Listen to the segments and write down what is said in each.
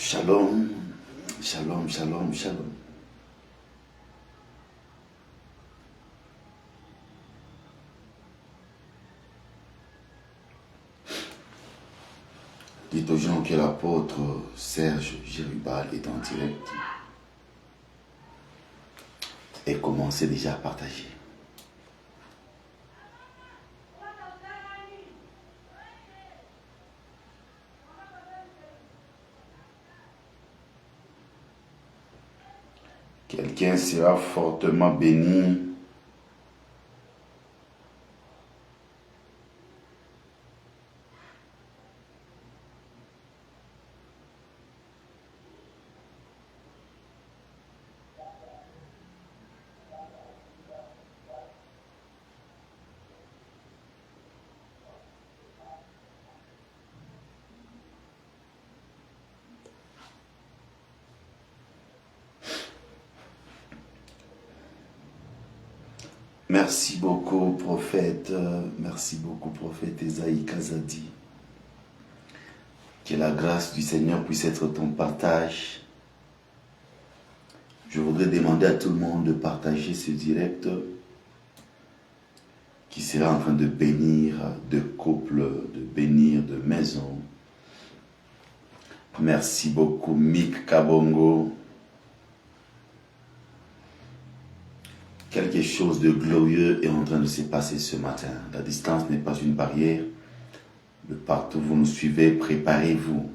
Shalom, shalom, shalom, shalom. Dites aux gens que l'apôtre Serge Gérubal est en direct et commencez déjà à partager. Quelqu'un sera fortement béni. Merci beaucoup, prophète. Merci beaucoup, prophète Esaïe Kazadi. Que la grâce du Seigneur puisse être ton partage. Je voudrais demander à tout le monde de partager ce direct qui sera en train de bénir de couples, de bénir de maisons. Merci beaucoup, Mick Kabongo. Quelque chose de glorieux est en train de se passer ce matin. La distance n'est pas une barrière. De partout où vous nous suivez, préparez-vous.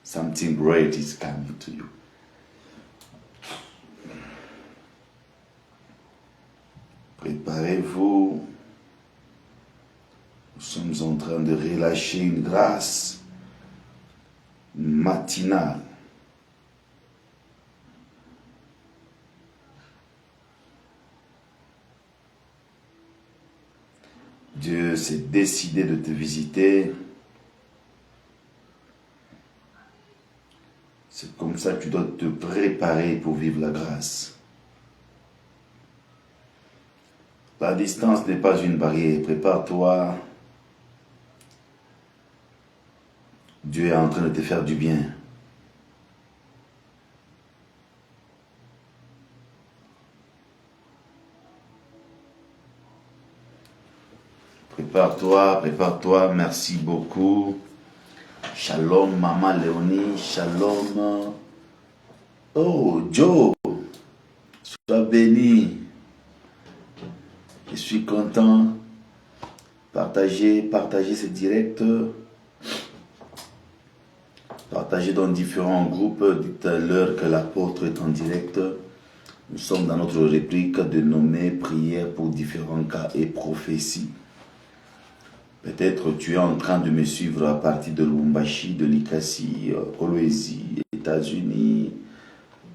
Something great is coming to you. Préparez-vous. Nous sommes en train de relâcher une grâce matinale. Dieu s'est décidé de te visiter. C'est comme ça que tu dois te préparer pour vivre la grâce. La distance n'est pas une barrière. Prépare-toi. Dieu est en train de te faire du bien. Prépare-toi, prépare-toi. Merci beaucoup. Shalom, Maman Léonie. Shalom. Oh, Joe. Sois béni. Je suis content. Partagez ce direct. Partagez dans différents groupes. Dites à l'heure que l'apôtre est en direct. Nous sommes dans notre réplique dénommée prière pour différents cas et prophéties. Peut-être tu es en train de me suivre à partir de Lubumbashi, de Likasi, Kolwezi, États-Unis,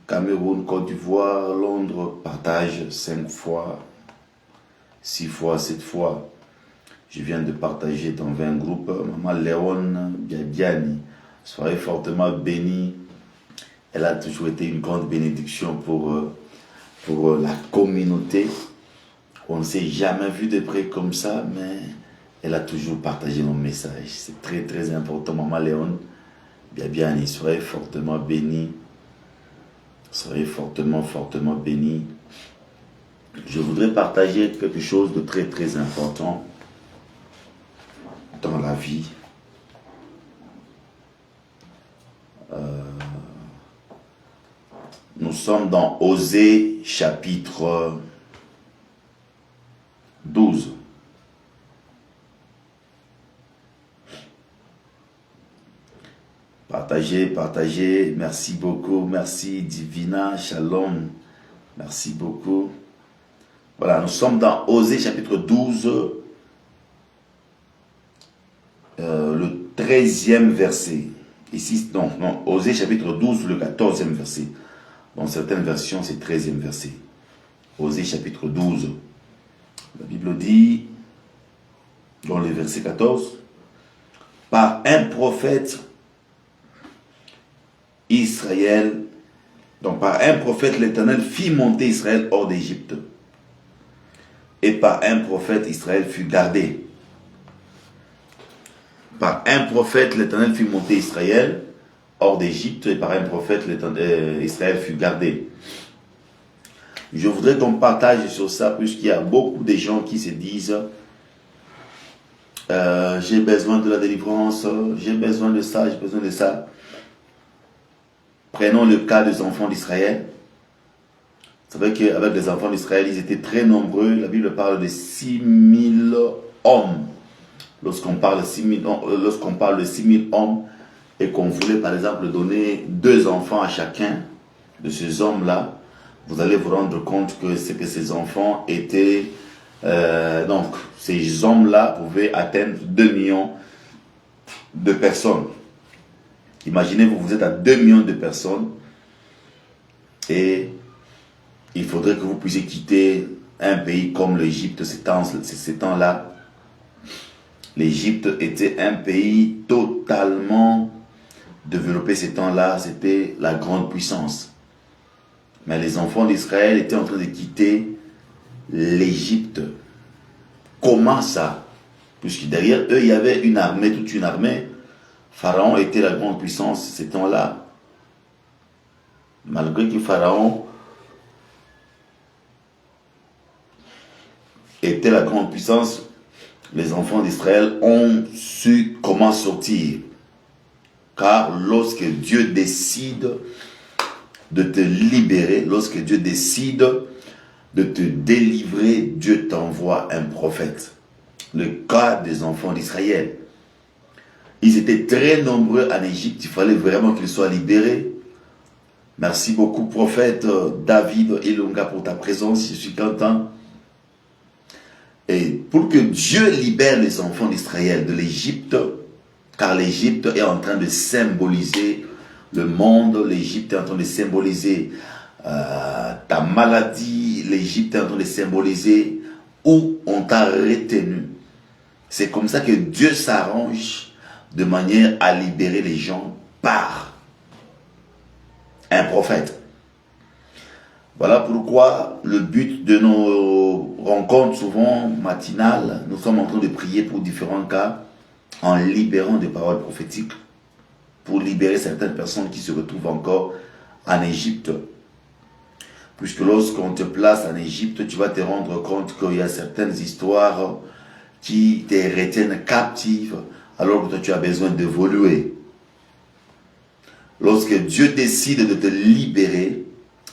Cameroun, Côte d'Ivoire, Londres. Partage 5 fois, 6 fois, 7 fois. Je viens de partager dans 20 groupes. Maman Léon Biabiani, soyez fortement bénie. Elle a toujours été une grande bénédiction pour la communauté. On ne s'est jamais vu de près comme ça, mais elle a toujours partagé nos messages. C'est très très important. Maman Léon Biabiani, soyez fortement bénie. Soyez fortement bénie. Je voudrais partager quelque chose de très très important dans la vie. Nous sommes dans Osée chapitre 12. Partagez, merci beaucoup, merci Divina, Shalom, merci beaucoup. Voilà, nous sommes dans Osée chapitre 12, le 13e verset. Ici, non, Osée chapitre 12, le 14e verset. Dans certaines versions, c'est 13e verset. Osée chapitre 12. La Bible dit, dans le verset 14, par un prophète, Israël, donc par un prophète, l'Éternel fit monter Israël hors d'Égypte. Et par un prophète, Israël fut gardé. Par un prophète, l'Éternel fit monter Israël hors d'Égypte et par un prophète, Israël fut gardé. Je voudrais qu'on partage sur ça, puisqu'il y a beaucoup de gens qui se disent j'ai besoin de la délivrance, j'ai besoin de ça, j'ai besoin de ça. Prenons le cas des enfants d'Israël. Vous savez qu'avec les enfants d'Israël, ils étaient très nombreux. La Bible parle de 6000 hommes. Lorsqu'on parle de 6000 hommes et qu'on voulait par exemple donner 2 enfants à chacun de ces hommes-là, vous allez vous rendre compte que c'est que ces enfants étaient... donc, ces hommes-là pouvaient atteindre 2 millions de personnes. Imaginez-vous, vous êtes à 2 millions de personnes et il faudrait que vous puissiez quitter un pays comme l'Égypte ces temps-là. L'Égypte était un pays totalement développé ces temps-là, c'était la grande puissance. Mais les enfants d'Israël étaient en train de quitter l'Égypte. Comment ça? Puisque derrière eux, il y avait une armée, toute une armée. Pharaon était la grande puissance ces temps-là. Malgré que Pharaon était la grande puissance, les enfants d'Israël ont su comment sortir. Car lorsque Dieu décide de te libérer, lorsque Dieu décide de te délivrer, Dieu t'envoie un prophète. Le cas des enfants d'Israël. Ils étaient très nombreux en Égypte, il fallait vraiment qu'ils soient libérés. Merci beaucoup, prophète David Ilunga, pour ta présence, je suis content. Et pour que Dieu libère les enfants d'Israël de l'Égypte, car l'Égypte est en train de symboliser le monde, l'Égypte est en train de symboliser ta maladie, l'Égypte est en train de symboliser où on t'a retenu. C'est comme ça que Dieu s'arrange de manière à libérer les gens par un prophète. Voilà pourquoi le but de nos rencontres souvent matinales, nous sommes en train de prier pour différents cas en libérant des paroles prophétiques pour libérer certaines personnes qui se retrouvent encore en Égypte. Puisque lorsqu'on te place en Égypte, tu vas te rendre compte qu'il y a certaines histoires qui te retiennent captive alors que toi tu as besoin d'évoluer. Lorsque Dieu décide de te libérer,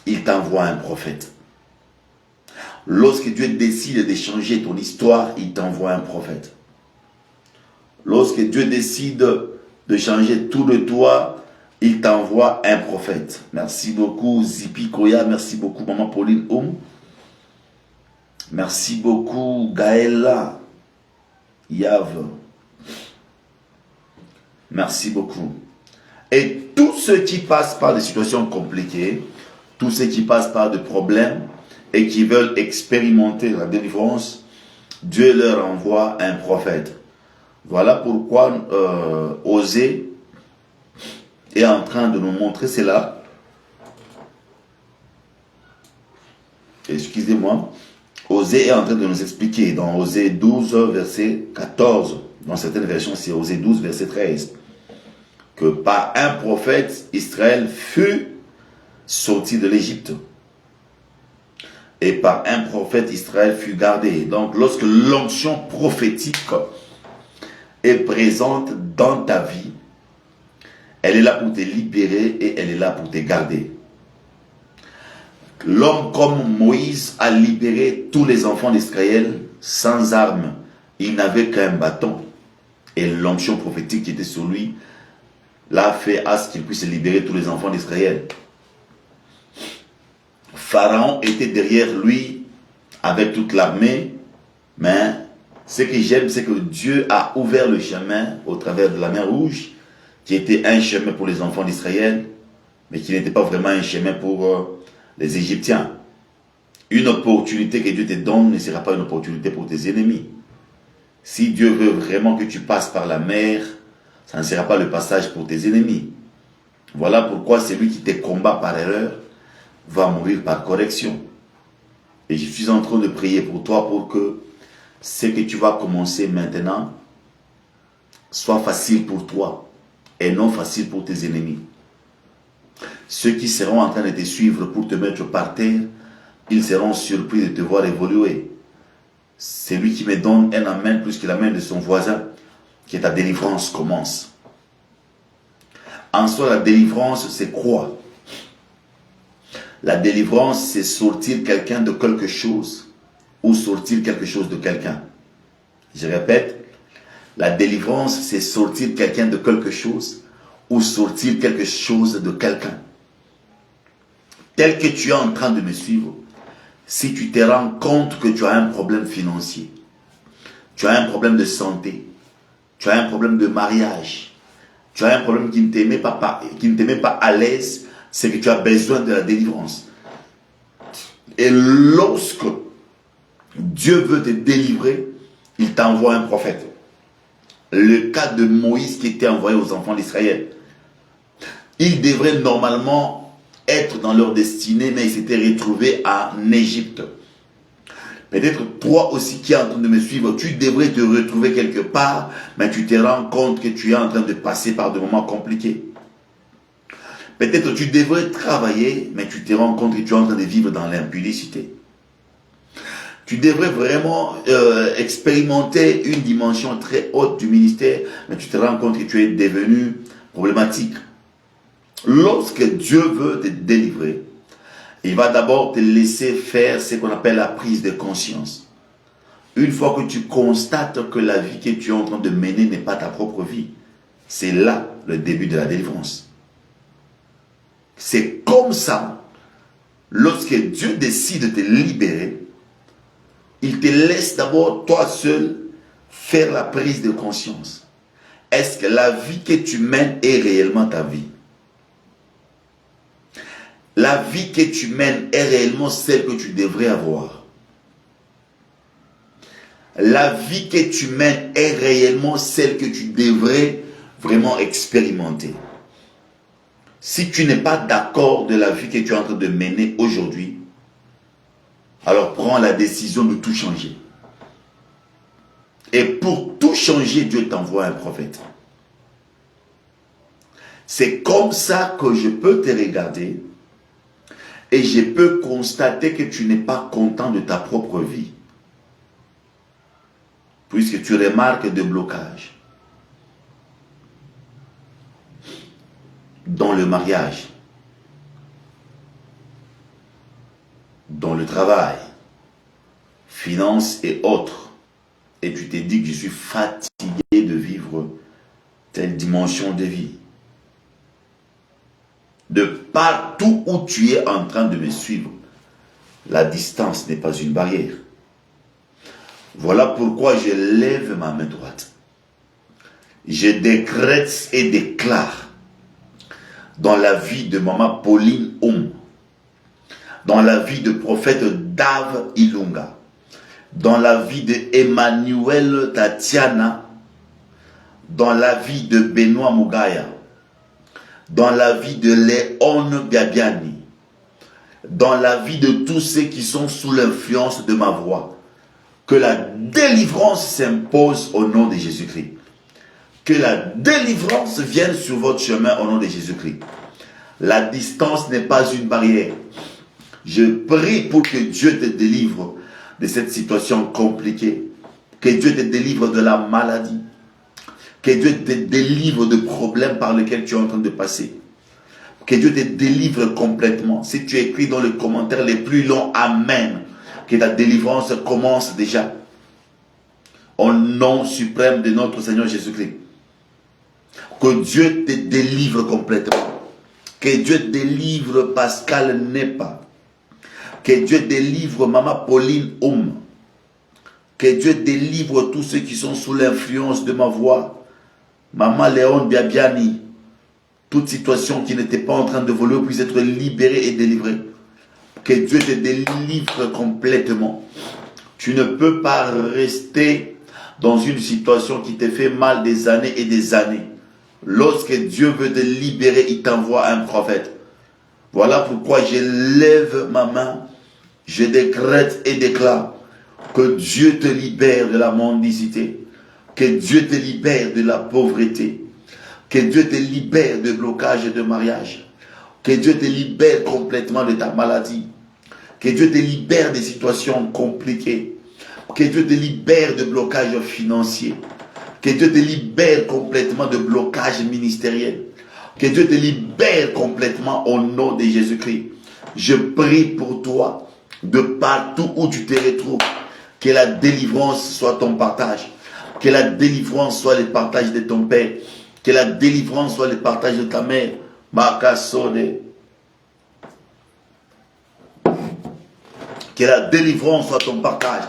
il t'envoie un prophète. Lorsque Dieu décide de changer ton histoire, il t'envoie un prophète. Lorsque Dieu décide de changer tout de toi, il t'envoie un prophète. Merci beaucoup Zipi Koya, merci beaucoup Maman Pauline Oum. Merci beaucoup Gaëlla Yav. Merci beaucoup. Et tous ceux qui passent par des situations compliquées, tous ceux qui passent par des problèmes et qui veulent expérimenter la délivrance, Dieu leur envoie un prophète. Voilà pourquoi Osée est en train de nous montrer cela. Excusez-moi. Osée est en train de nous expliquer dans Osée 12, verset 14. Dans certaines versions, c'est Osée 12, verset 13. Que par un prophète, Israël fut sorti de l'Égypte. Et par un prophète, Israël fut gardé. Donc, lorsque l'onction prophétique est présente dans ta vie, elle est là pour te libérer et elle est là pour te garder. L'homme comme Moïse a libéré tous les enfants d'Israël sans armes. Il n'avait qu'un bâton. Et l'onction prophétique qui était sur lui l'a fait à ce qu'il puisse libérer tous les enfants d'Israël. Pharaon était derrière lui avec toute l'armée, mais ce que j'aime, c'est que Dieu a ouvert le chemin au travers de la mer Rouge, qui était un chemin pour les enfants d'Israël, mais qui n'était pas vraiment un chemin pour les Égyptiens. Une opportunité que Dieu te donne ne sera pas une opportunité pour tes ennemis. Si Dieu veut vraiment que tu passes par la mer, ça ne sera pas le passage pour tes ennemis. Voilà pourquoi celui qui te combat par erreur va mourir par correction. Et je suis en train de prier pour toi pour que ce que tu vas commencer maintenant soit facile pour toi et non facile pour tes ennemis. Ceux qui seront en train de te suivre pour te mettre par terre, ils seront surpris de te voir évoluer. C'est lui qui me donne un amen plus que la main de son voisin, que ta délivrance commence. En soi, la délivrance, c'est quoi? La délivrance, c'est sortir quelqu'un de quelque chose ou sortir quelque chose de quelqu'un. Je répète, la délivrance, c'est sortir quelqu'un de quelque chose ou sortir quelque chose de quelqu'un. Tel que tu es en train de me suivre, si tu te rends compte que tu as un problème financier, tu as un problème de santé, tu as un problème de mariage, tu as un problème qui ne te met pas à l'aise, c'est que tu as besoin de la délivrance. Et lorsque Dieu veut te délivrer, il t'envoie un prophète. Le cas de Moïse qui était envoyé aux enfants d'Israël. Ils devraient normalement être dans leur destinée, mais ils s'étaient retrouvés en Égypte. Peut-être toi aussi qui es en train de me suivre, tu devrais te retrouver quelque part, mais tu te rends compte que tu es en train de passer par des moments compliqués. Peut-être tu devrais travailler, mais tu te rends compte que tu es en train de vivre dans l'impudicité. Tu devrais vraiment expérimenter une dimension très haute du ministère, mais tu te rends compte que tu es devenu problématique. Lorsque Dieu veut te délivrer, il va d'abord te laisser faire ce qu'on appelle la prise de conscience. Une fois que tu constates que la vie que tu es en train de mener n'est pas ta propre vie, c'est là le début de la délivrance. C'est comme ça, lorsque Dieu décide de te libérer, il te laisse d'abord toi seul faire la prise de conscience. Est-ce que la vie que tu mènes est réellement ta vie? La vie que tu mènes est réellement celle que tu devrais avoir. La vie que tu mènes est réellement celle que tu devrais vraiment expérimenter. Si tu n'es pas d'accord de la vie que tu es en train de mener aujourd'hui, alors prends la décision de tout changer. Et pour tout changer, Dieu t'envoie un prophète. C'est comme ça que je peux te regarder et je peux constater que tu n'es pas content de ta propre vie. Puisque tu remarques des blocages dans le mariage, dans le travail, finances et autres. Et tu te dis que je suis fatigué de vivre telle dimension de vie. De partout où tu es en train de me suivre, la distance n'est pas une barrière. Voilà pourquoi je lève ma main droite. Je décrète et déclare dans la vie de maman Pauline Oum, dans la vie de prophète Dave Ilunga, dans la vie de Emmanuel Tatiana, dans la vie de Benoît Mugaya, dans la vie de Léon Gabiani, dans la vie de tous ceux qui sont sous l'influence de ma voix, que la délivrance s'impose au nom de Jésus-Christ. Que la délivrance vienne sur votre chemin au nom de Jésus-Christ. La distance n'est pas une barrière. Je prie pour que Dieu te délivre de cette situation compliquée. Que Dieu te délivre de la maladie. Que Dieu te délivre de problèmes par lesquels tu es en train de passer. Que Dieu te délivre complètement. Si tu écris dans les commentaires les plus longs, Amen. Que ta délivrance commence déjà. Au nom suprême de notre Seigneur Jésus-Christ. Que Dieu te délivre complètement. Que Dieu délivre Pascal Nepa. Que Dieu délivre Maman Pauline Oum. Que Dieu délivre tous ceux qui sont sous l'influence de ma voix. Maman Léon Biabiani. Toute situation qui n'était pas en train de voler puisse être libérée et délivrée. Que Dieu te délivre complètement. Tu ne peux pas rester dans une situation qui te fait mal des années et des années. Lorsque Dieu veut te libérer, il t'envoie un prophète. Voilà pourquoi je lève ma main, je décrète et déclare que Dieu te libère de la mendicité, que Dieu te libère de la pauvreté, que Dieu te libère de blocage de mariage. Que Dieu te libère complètement de ta maladie. Que Dieu te libère des situations compliquées. Que Dieu te libère de blocages financiers. Que Dieu te libère complètement de blocages ministériels. Que Dieu te libère complètement au nom de Jésus-Christ. Je prie pour toi, de partout où tu te retrouves, que la délivrance soit ton partage. Que la délivrance soit le partage de ton père. Que la délivrance soit le partage de ta mère. Makasone. Que la délivrance soit ton partage.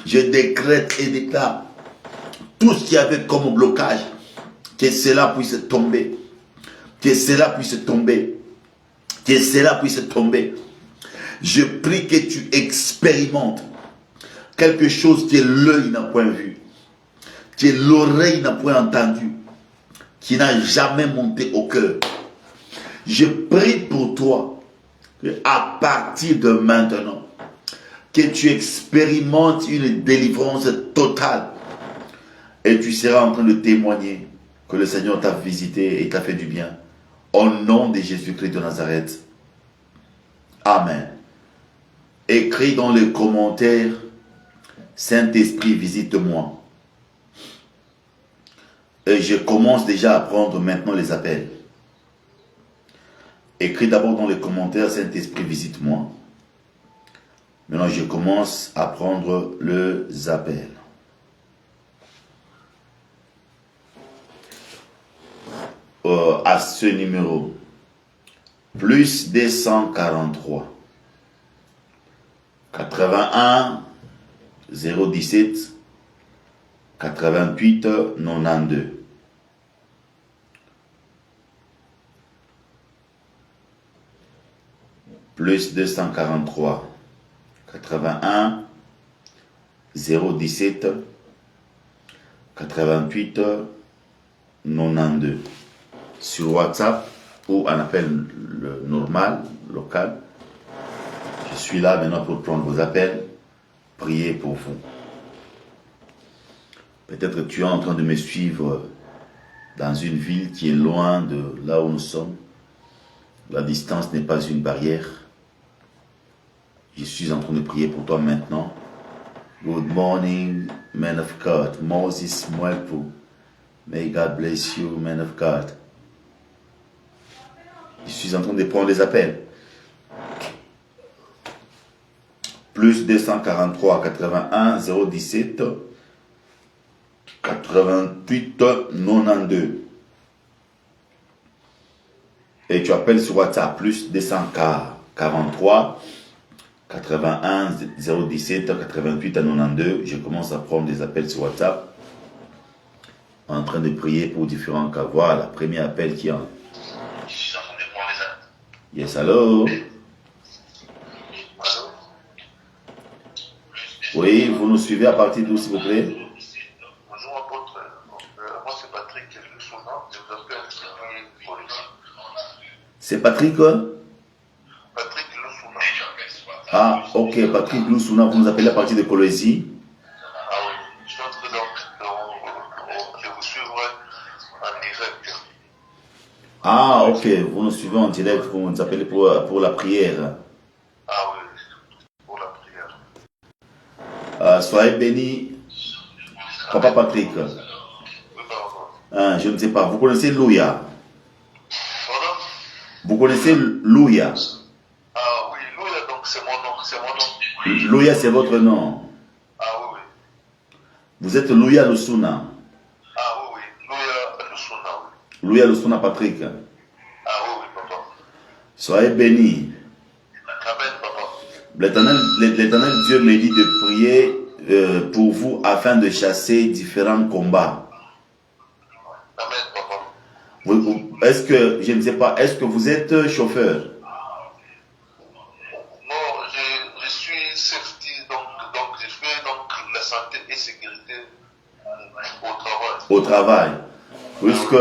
Je décrète et déclare tout ce qu'il y avait comme blocage, que cela puisse tomber. Que cela puisse tomber. Que cela puisse tomber. Je prie que tu expérimentes quelque chose que l'œil n'a point vu, que l'oreille n'a point entendu, qui n'a jamais monté au cœur. Je prie pour toi qu'à partir de maintenant, que tu expérimentes une délivrance totale et tu seras en train de témoigner que le Seigneur t'a visité et t'a fait du bien. Au nom de Jésus-Christ de Nazareth. Amen. Écris dans les commentaires, Saint-Esprit, visite-moi. Et je commence déjà à prendre maintenant les appels. Écris d'abord dans les commentaires, Saint-Esprit, visite-moi. Maintenant, je commence à prendre les appels. À ce numéro, plus 243 81 017 88 92. Plus 243 81 017 88 92. Sur WhatsApp ou un appel normal, local. Je suis là maintenant pour prendre vos appels, prier pour vous. Peut-être que tu es en train de me suivre dans une ville qui est loin de là où nous sommes. La distance n'est pas une barrière. Je suis en train de prier pour toi maintenant. Good morning, man of God. Moses Mwepu. May God bless you, man of God. Je suis en train de prendre les appels. Plus 243 81 017 88 92. Et tu appelles sur WhatsApp plus 243 81 017 88 92. Je commence à prendre des appels sur WhatsApp. En train de prier pour différents cas. Voilà, premier appel qui entre. Yes, hello. Oui, vous nous suivez à partir d'où, s'il vous plaît? Bonjour, apôtre. Moi, c'est Patrick Lusuna. Je vous appelle pour C'est Patrick quoi? Patrick Lusuna. Ah, ok, Patrick Lusuna, vous nous appelez à partir de Colosie. Ah oui, je suis en train de vous suivre en direct. Ah, ok, vous nous suivez en direct, vous nous appelez pour la prière. Ah oui, pour la prière. Soyez bénis, Papa Patrick. Oui, pardon. Je ne sais pas, vous connaissez Louia? Pardon? Vous connaissez Louia? Ah oui, Louia, donc c'est mon nom. Louia, c'est votre nom. Ah oui, oui. Vous êtes Louia Lusuna. Ah oui, oui. Louia Lusuna, oui. Louia Lusuna Patrick. Ah oui, oui, papa. Soyez bénis. Amen, papa. L'Éternel Dieu me dit de prier pour vous afin de chasser différents combats. Amen, papa. Est-ce que, je ne sais pas, est-ce que vous êtes chauffeur? Non, je suis safety, donc je fais donc la santé et sécurité au travail. Au travail. Puisque,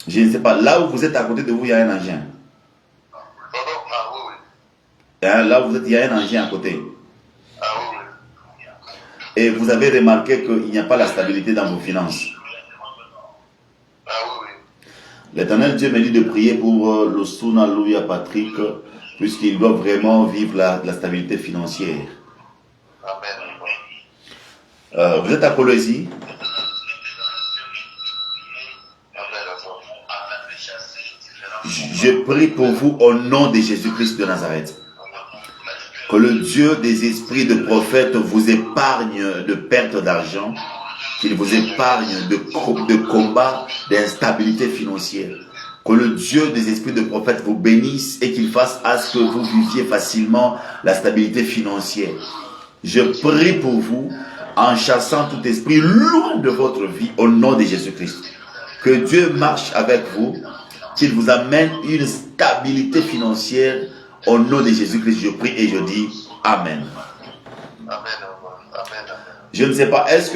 je ne sais pas, là où vous êtes à côté de vous, il y a un engin. Pardon? Ah oui, oui. Là où vous êtes, il y a un engin à côté. Ah oui, oui. Et vous avez remarqué qu'il n'y a pas la stabilité dans vos finances. Ah oui, oui. L'Éternel Dieu me dit de prier pour le Suna Louia Patrick, puisqu'il doit vraiment vivre la stabilité financière. Amen. Vous êtes à Colosie? Je prie pour vous au nom de Jésus-Christ de Nazareth. Que le Dieu des esprits de prophètes vous épargne de perte d'argent, qu'il vous épargne de combat, d'instabilité financière. Que le Dieu des esprits de prophètes vous bénisse et qu'il fasse à ce que vous viviez facilement la stabilité financière. Je prie pour vous en chassant tout esprit loin de votre vie au nom de Jésus-Christ. Que Dieu marche avec vous, qu'il vous amène une stabilité financière au nom de Jésus-Christ. Je prie et je dis Amen. Amen. Amen. Je ne sais pas, est-ce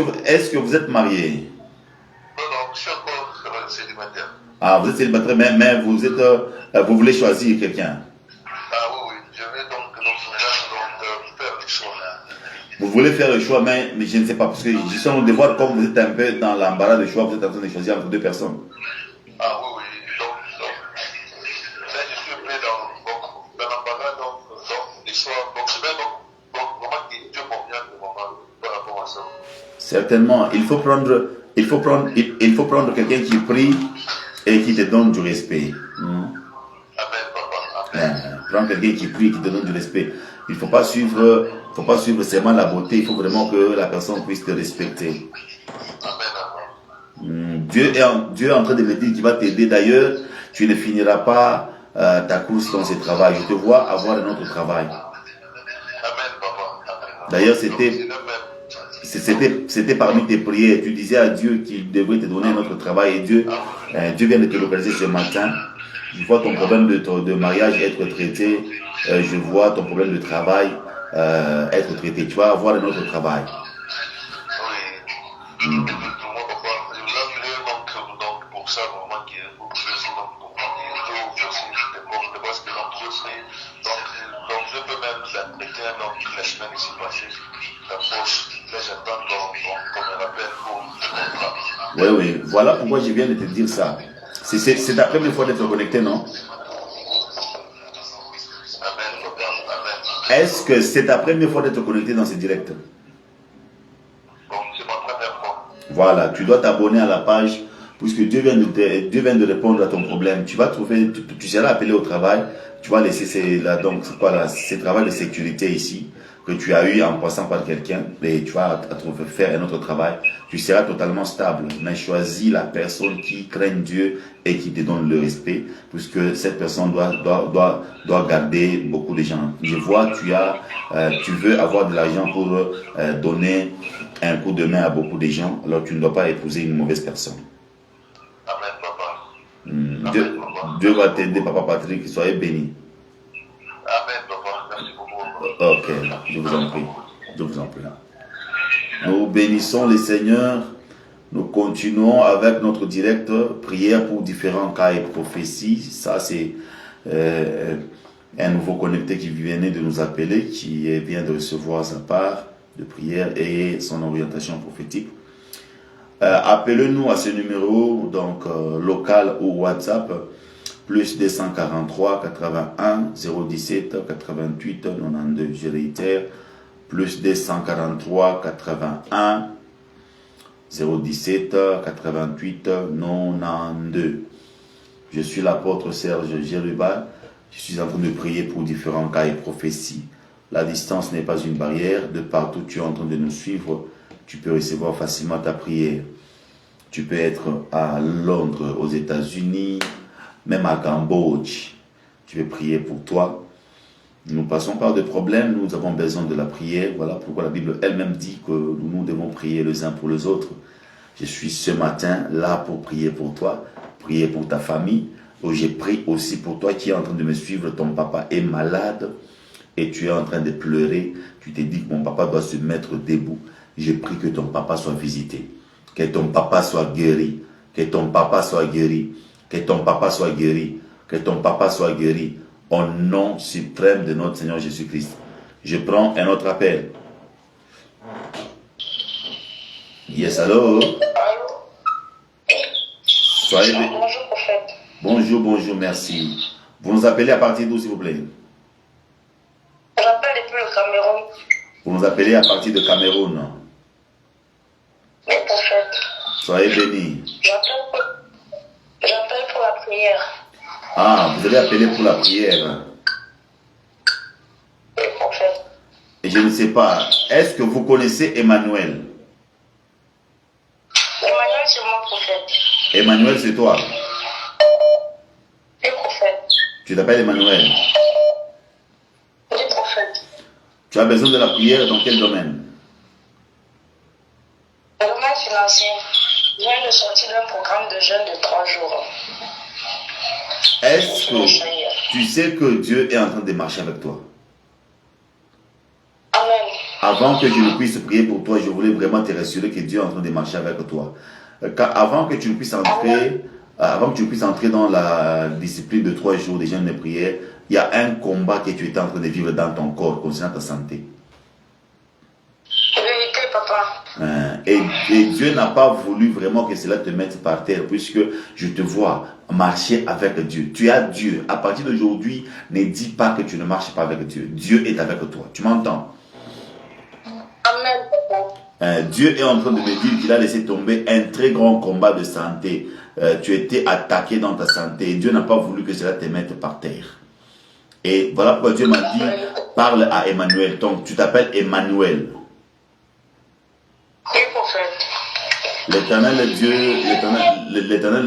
que vous êtes marié? Non, je suis encore célibataire. Ah, vous êtes célibataire, mais vous voulez choisir quelqu'un. Ah oui, je vais donc faire le choix. Vous voulez faire le choix, mais je ne sais pas, parce que je sens de voir comme vous êtes un peu dans l'embarras de choix, vous êtes en train de choisir entre deux personnes. Ah oui, donc là je suis prêt dans l'embarras, donc le choix, donc je vais donc vraiment que Dieu m'oriente de moment par rapport à ça. Certainement, il faut prendre quelqu'un qui prie et qui te donne du respect. Amen, papa. Amen. Prends quelqu'un qui prie et qui te donne du respect. Il ne faut pas suivre seulement la beauté, il faut vraiment que la personne puisse te respecter. Amen. Dieu est en train de me dire qu'il va t'aider. D'ailleurs, tu ne finiras pas ta course dans ce travail. Je te vois avoir un autre travail. Amen, papa. D'ailleurs, c'était parmi tes prières. Tu disais à Dieu qu'il devrait te donner un autre travail. Et Dieu vient de te localiser ce matin. Je vois ton problème de mariage être traité. Je vois ton problème de travail être traité. Tu vas avoir un autre travail. Oui. Moi, papa, je vous appelais donc pour ça, vraiment, que vous pouvez aussi donc comprendre. Parce que donc je peux même l'apprêter donc la semaine ici passée. La poche, là j'attends qu'on me rappelle pour le contrat. Oui. Voilà pourquoi je viens de te dire ça. C'est ta première fois d'être connecté, non? Amen, papa. Amen. Est-ce que c'est ta première fois d'être connecté dans ce direct? Bon, c'est ma première fois. Voilà, tu dois t'abonner à la page puisque Dieu vient de répondre à ton problème. Tu vas trouver, tu seras appelé au travail. Tu vas laisser ce travail de sécurité ici que tu as eu en passant par quelqu'un et tu vas faire un autre travail. Tu seras totalement stable. Mais choisis la personne qui craint Dieu et qui te donne le respect, puisque cette personne doit garder beaucoup de gens. Je vois, tu veux avoir de l'argent pour donner un coup de main à beaucoup de gens, alors tu ne dois pas épouser une mauvaise personne. Amen, papa. Dieu va t'aider, papa Patrick, soyez béni. Amen, papa. Merci beaucoup. Ok, je vous en prie. Je vous en prie. Nous bénissons le Seigneur. Nous continuons avec notre direct prière pour différents cas et prophéties. Ça, c'est un nouveau connecté qui venait de nous appeler, qui vient de recevoir sa part de prière et son orientation prophétique. Appelez-nous à ce numéro, donc local ou WhatsApp, plus 243 81 017 88 92. Je réitère, plus 243 81 017 88 92. Je suis l'apôtre Serge Jéruba. Je suis en train de prier pour différents cas et prophéties. La distance n'est pas une barrière. De partout tu es en train de nous suivre, tu peux recevoir facilement ta prière. Tu peux être à Londres, aux États-Unis, même à Cambodge. Tu veux prier pour toi. Nous passons par des problèmes, nous avons besoin de la prière. Voilà pourquoi la Bible elle-même dit que nous devons prier les uns pour les autres. Je suis ce matin là pour prier pour toi, prier pour ta famille. Je prie aussi pour toi qui est en train de me suivre. Ton papa est malade et tu es en train de pleurer. Tu te dis que mon papa doit se mettre debout. Je prie que ton papa soit visité, que ton papa soit guéri, que ton papa soit guéri, que ton papa soit guéri, que ton papa soit guéri. Au nom suprême de notre Seigneur Jésus-Christ. Je prends un autre appel. Yes, allô? Allô? Soyez béni. Bonjour, prophète. Bonjour, bonjour, merci. Vous nous appelez à partir d'où, s'il vous plaît? J'appelle depuis le Cameroun. Vous nous appelez à partir de Cameroun. Les prophètes. Soyez bénis. J'appelle pour la prière. Ah, vous avez appelé pour la prière. Les prophètes. Et je ne sais pas, est-ce que vous connaissez Emmanuel? Emmanuel, c'est mon prophète. Emmanuel, c'est toi. Les prophètes. Tu t'appelles Emmanuel. Les prophètes. Tu as besoin de la prière dans quel domaine? Le domaine financier. Je viens de sortir d'un programme de jeûne de 3 jours. Est-ce que tu sais que Dieu est en train de marcher avec toi? Amen. Avant que je ne puisse prier pour toi, je voulais vraiment te rassurer que Dieu est en train de marcher avec toi. Avant que tu ne puisses entrer, avant que tu puisses entrer dans la discipline de 3 jours de jeûne de prière, il y a un combat que tu étais en train de vivre dans ton corps concernant ta santé. Vérité, papa. Et Dieu n'a pas voulu vraiment que cela te mette par terre, puisque je te vois marcher avec Dieu. Tu as Dieu. À partir d'aujourd'hui, ne dis pas que tu ne marches pas avec Dieu. Dieu est avec toi. Tu m'entends? Amen, papa. Dieu est en train de me dire qu'il a laissé tomber un très grand combat de santé. Tu étais attaqué dans ta santé. Dieu n'a pas voulu que cela te mette par terre. Et voilà pourquoi Dieu m'a dit, parle à Emmanuel. Donc tu t'appelles Emmanuel. Oui, prophète. L'éternel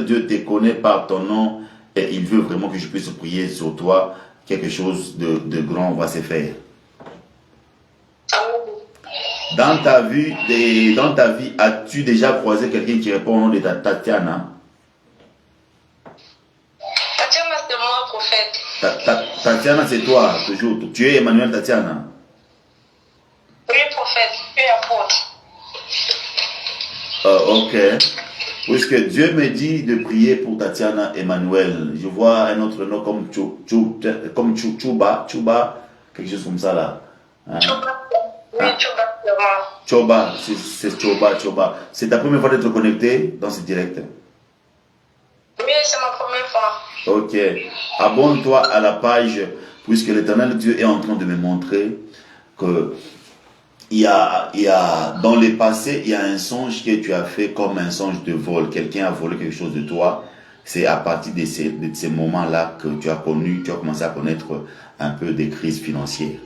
Dieu te connaît par ton nom et il veut vraiment que je puisse prier sur toi. Quelque chose de grand va se faire. Amen. Dans ta vie, as-tu déjà croisé quelqu'un qui répond au nom de Tatiana? Tatiana, c'est moi, prophète. Tatiana, c'est toi, toujours. Tu es Emmanuel Tatiana? Oui, prophète. Tu es apôtre. Ok. Puisque Dieu me dit de prier pour Tatiana Emmanuel. Je vois un autre nom comme Chuba, quelque chose comme ça là. Hein? Oui, Chuba, c'est moi. Choba, c'est Choba. C'est ta première fois d'être connecté dans ce direct? Oui, c'est ma première fois. Ok. Abonne-toi à la page, puisque l'Éternel Dieu est en train de me montrer que il y a, dans le passé, il y a un songe que tu as fait comme un songe de vol. Quelqu'un a volé quelque chose de toi. C'est à partir de ces moments-là que tu as commencé à connaître un peu des crises financières.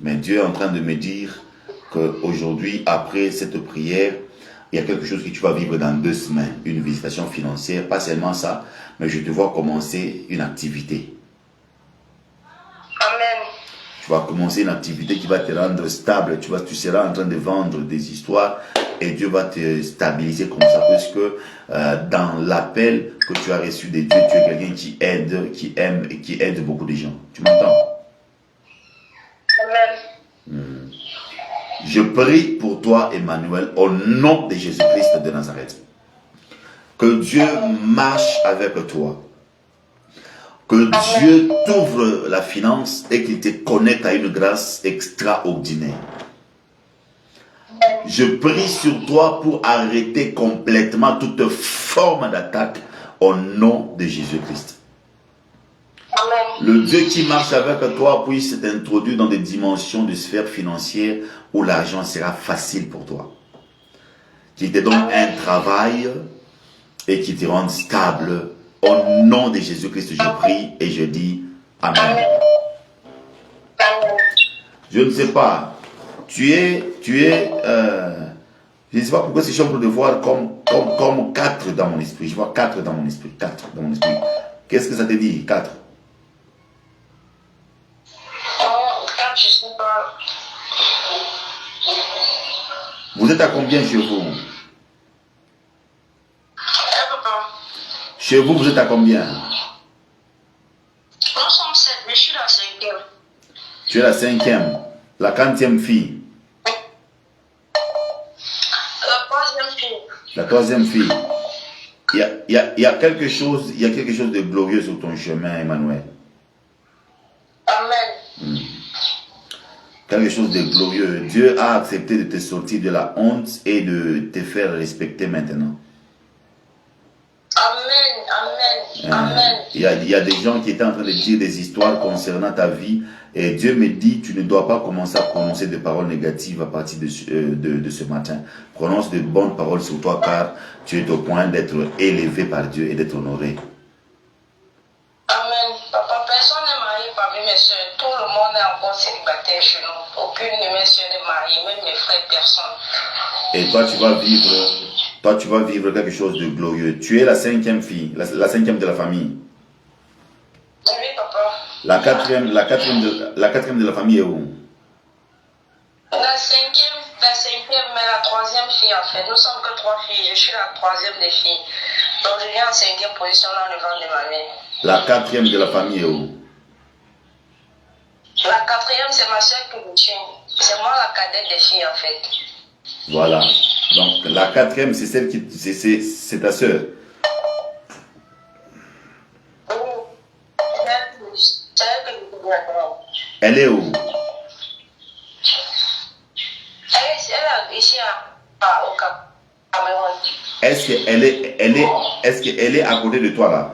Mais Dieu est en train de me dire qu'aujourd'hui, après cette prière, il y a quelque chose que tu vas vivre dans 2 semaines. Une visitation financière, pas seulement ça, mais je te vois commencer une activité. Amen. Tu vas commencer une activité qui va te rendre stable. Tu seras en train de vendre des histoires et Dieu va te stabiliser comme ça. Parce que dans l'appel que tu as reçu de Dieu, tu es quelqu'un qui aide, qui aime et qui aide beaucoup de gens. Tu m'entends? Amen. Je prie pour toi, Emmanuel, au nom de Jésus-Christ de Nazareth. Que Dieu marche avec toi. Que Dieu t'ouvre la finance et qu'il te connecte à une grâce extraordinaire. Je prie sur toi pour arrêter complètement toute forme d'attaque au nom de Jésus-Christ. Le Dieu qui marche avec toi puisse t'introduire dans des dimensions de sphère financière où l'argent sera facile pour toi. Qu'il te donne un travail et qu'il te rende stable. Au nom de Jésus-Christ, je prie et je dis Amen. Je ne sais pas. Je ne sais pas pourquoi je suis en train de voir comme 4 dans mon esprit. Je vois 4 dans mon esprit. 4 dans mon esprit. Qu'est-ce que ça te dit, 4? 4, je sais pas. Vous êtes à combien chez vous? Chez vous, vous êtes à combien? Nous sommes 7, mais je suis la 5e. Tu es la 5e. La 40e fille. La 3e fille. La 3e fille. Il y a quelque chose de glorieux sur ton chemin, Emmanuel. Amen. Quelque chose de glorieux. Dieu a accepté de te sortir de la honte et de te faire respecter maintenant. Amen. Amen. Amen. il y a des gens qui étaient en train de dire des histoires concernant ta vie. Et Dieu me dit, tu ne dois pas commencer à prononcer des paroles négatives à partir de ce matin. Prononce de bonnes paroles sur toi, car tu es au point d'être élevé par Dieu et d'être honoré. Amen. Papa, personne n'est marié parmi mes soeurs. Tout le monde est encore célibataire chez nous. Aucune de mes soeurs n'est mariée, même mes frères, personne. Et toi, tu vas vivre quelque chose de glorieux. Tu es la cinquième fille, la cinquième de la famille. Oui, papa. La quatrième de la famille est où? La cinquième, mais la troisième fille en fait. Nous sommes que 3 filles. Je suis la troisième des filles. Donc je viens en 5e position dans le ventre de ma mère. La quatrième de la famille est où? La quatrième, c'est ma soeur qui me tient. C'est moi la cadette des filles en fait. Voilà. Donc la quatrième, c'est celle qui, c'est ta sœur. Elle est où? Elle est ici au Cameroun. Est-ce qu'elle est à côté de toi là?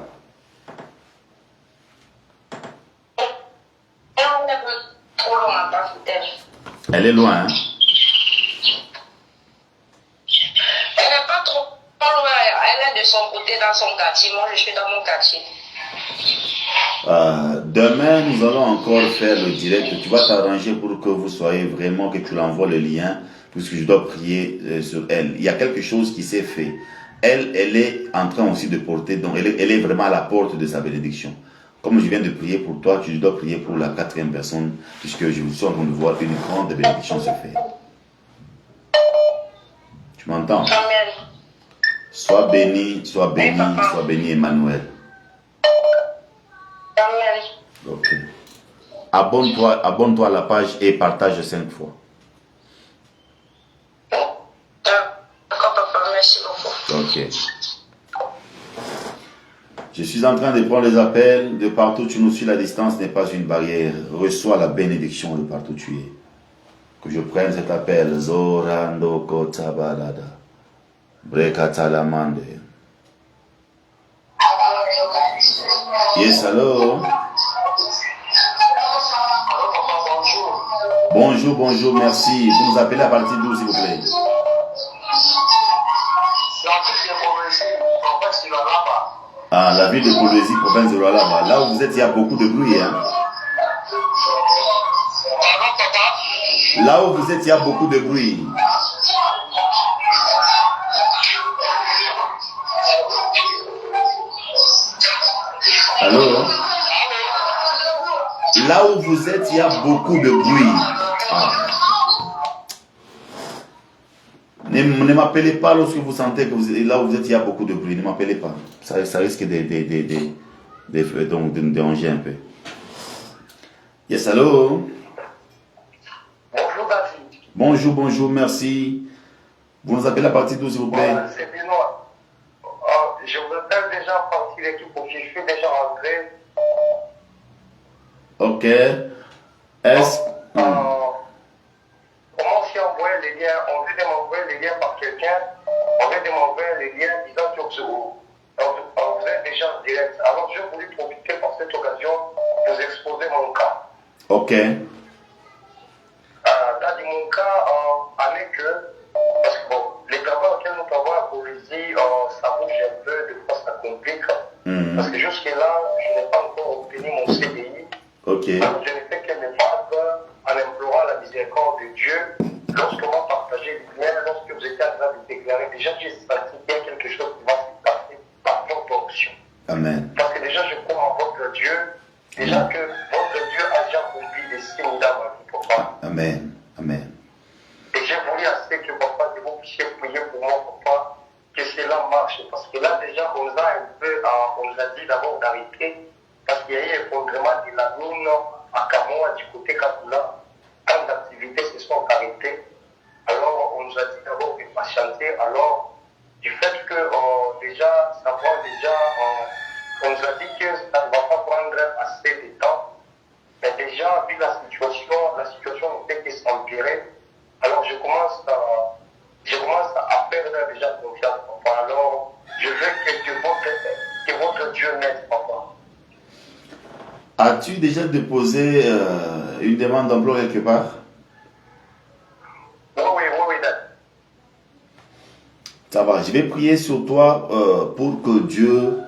Elle est loin, hein? Elle n'est pas trop loin. Elle est de son côté dans son quartier. Moi, je suis dans mon quartier. Demain, nous allons encore faire le direct. Tu vas t'arranger pour que vous soyez vraiment, que tu l'envoies le lien, puisque je dois prier sur elle. Il y a quelque chose qui s'est fait. Elle est en train aussi de porter, donc elle est vraiment à la porte de sa bénédiction. Comme je viens de prier pour toi, tu dois prier pour la quatrième personne, puisque je vous suis en train de voir une grande bénédiction se faire. Tu m'entends? Amen. Sois béni, Emmanuel. Amen. Ok. Abonne-toi à la page et partage 5 fois. D'accord, papa, merci beaucoup. Ok. Je suis en train de prendre les appels. De partout où tu nous suis, la distance n'est pas une barrière. Reçois la bénédiction de partout où tu es. Que je prenne cet appel. Zorando Kotabalada. Brekatalamande. Yes, hello. Bonjour, merci. Vous nous appelez à partir d'où, s'il vous plaît? Ah, la ville de Kolwezi, province de Lualaba. Là où vous êtes, il y a beaucoup de bruit, hein? Là où vous êtes, il y a beaucoup de bruit. Allô? Là où vous êtes, il y a beaucoup de bruit. Ah. Ne m'appelez pas lorsque vous sentez que là où vous êtes, il y a beaucoup de bruit. Ne m'appelez pas. Ça risque de déranger un peu. Yes, allô? Bonjour, David. Bonjour, merci. Vous nous appelez à partir d'où, s'il vous plaît? C'est Benoît. Je vous appelle déjà à partir de l'équipe parce que je suis déjà rentré. Ok. Est-ce... Comment s'y envoyer les liens? On veut de m'envoyer les liens par quelqu'un. On veut de m'envoyer les liens disant que vous êtes déjà en direct. Alors, je voulais profiter par cette occasion de vous exposer mon cas. Ok. Dans mon cas, avec eux, parce que bon, les travaux auxquels nous travaillons à Poésie, ça bouge un peu, des fois ça complique. Parce que jusque-là, je n'ai pas encore obtenu mon CDI. Ok. Alors, je ne fais que me battre en implorant la miséricorde de Dieu. Lorsque vous partagez les liens, lorsque vous étiez en train de déclarer, déjà j'ai senti qu'il y a quelque chose qui va se passer par votre option. Amen. Parce que déjà je crois en votre Dieu, déjà que votre Dieu a déjà accompli des signes dans ma vie, papa. Amen. Et j'ai voulu assez que papa, que vous puissiez prier pour moi, papa, que cela marche. Parce que là déjà on nous a dit d'abord d'arrêter. Parce qu'il y a eu un effondrement de la mine à Kamoa, du côté Kapoula, quand les activités se sont arrêtées. Alors, on nous a dit d'abord de patienter. Alors, du fait que on nous a dit que ça ne va pas prendre assez de temps. Mais déjà, vu la situation ne fait que s'empirer. Alors, je commence à perdre déjà confiance, papa. Alors, je veux que votre Dieu m'aide, papa. As-tu déjà déposé une demande d'emploi quelque part? Oui, Dad. Ça va, je vais prier sur toi pour que Dieu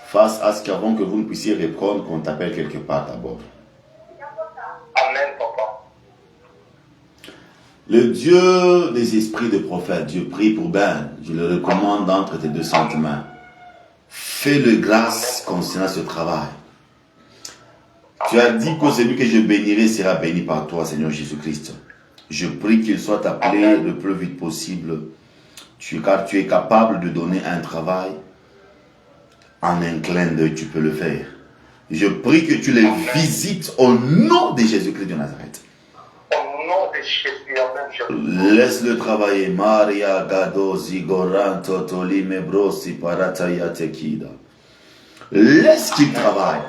fasse à ce qu'avant que vous ne puissiez répondre, qu'on t'appelle quelque part d'abord. Amen, papa. Le Dieu des esprits de prophète, je prie pour Ben, je le recommande entre tes deux saintes mains. Fais-le grâce concernant ce travail. Tu as dit que celui que je bénirai sera béni par toi, Seigneur Jésus-Christ. Je prie qu'il soit appelé le plus vite possible, car tu es capable de donner un travail. En un clin d'œil, tu peux le faire. Je prie que tu les visites au nom de Jésus-Christ de Nazareth. Au nom de Jésus, amen. Laisse-le travailler. Maria Gado Zigoranto Tolime Brosi Parataya Tekida. Laisse qu'il travaille.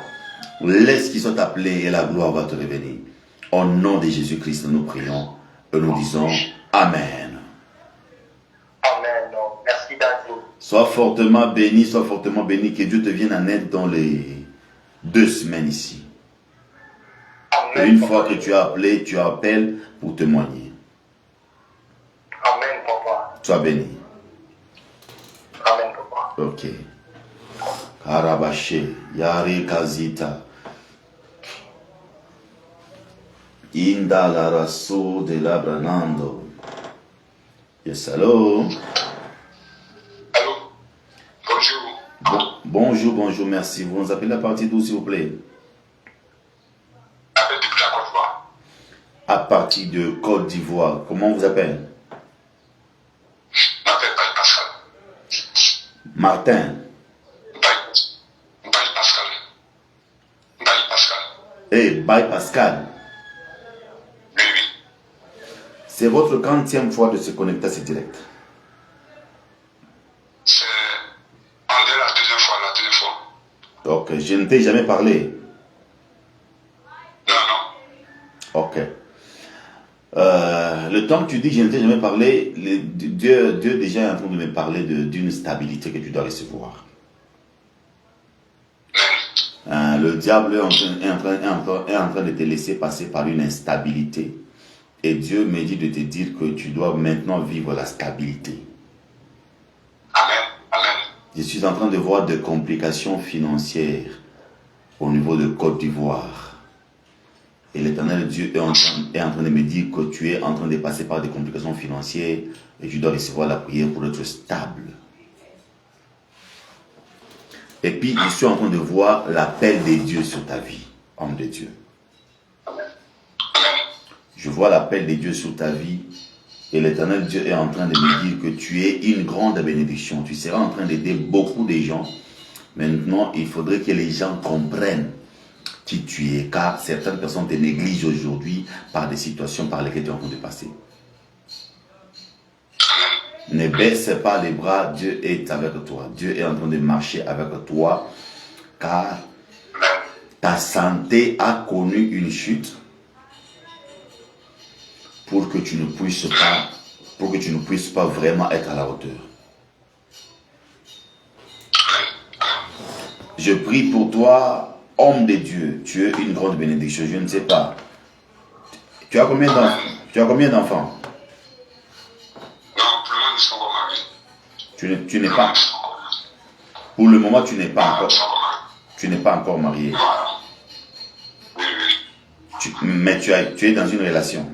Laisse qu'il soit appelé et la gloire va te revenir. Au nom de Jésus-Christ, nous prions et nous disons Amen. Amen. Merci, Daddy. Sois fortement béni, que Dieu te vienne en aide dans les 2 semaines ici. Et Amen. une fois que tu as appelé, tu appelles pour témoigner. Amen, papa. Sois béni. Amen, papa. Ok. Karabaché, Yari Kazita. Inda la raso de la branando. Yes, hello. Allô? Bonjour. Bonjour, merci. Vous nous appelez à partir d'où, s'il vous plaît? Appelle depuis la Côte d'Ivoire. À partir de Côte d'Ivoire. Comment on vous appelle? Je m'appelle Baye Pascal. Martin. Baye Pascal. Baye Pascal. Hey, Baye Pascal. Oui. C'est votre 40e fois de se connecter à ce direct. C'est la deuxième fois. Ok, je ne t'ai jamais parlé. Non. Ok. Le temps que tu dis que je ne t'ai jamais parlé, Dieu déjà est en train de me parler d'une stabilité que tu dois recevoir. Le diable est en train de te laisser passer par une instabilité. Et Dieu me dit de te dire que tu dois maintenant vivre la stabilité. Amen. Je suis en train de voir des complications financières au niveau de Côte d'Ivoire. Et l'Éternel Dieu est en train de me dire que tu es en train de passer par des complications financières et tu dois recevoir la prière pour être stable. Et puis, je suis en train de voir l'appel de Dieu sur ta vie, homme de Dieu. Je vois l'appel de Dieu sur ta vie et l'Éternel Dieu est en train de me dire que tu es une grande bénédiction. Tu seras en train d'aider beaucoup de gens. Maintenant, il faudrait que les gens comprennent qui tu es, car certaines personnes te négligent aujourd'hui par des situations par lesquelles tu es en train de passer. Ne baisse pas les bras, Dieu est avec toi. Dieu est en train de marcher avec toi, car ta santé a connu une chute pour que tu ne puisses pas vraiment être à la hauteur. Je prie pour toi, homme de Dieu. Tu es une grande bénédiction. Je ne sais pas. Tu as combien d'enfants? Non, pour le moment, nous sommes encore mariés. Tu n'es pas. Pour le moment, tu n'es pas encore marié. Oui. Mais tu es dans une relation.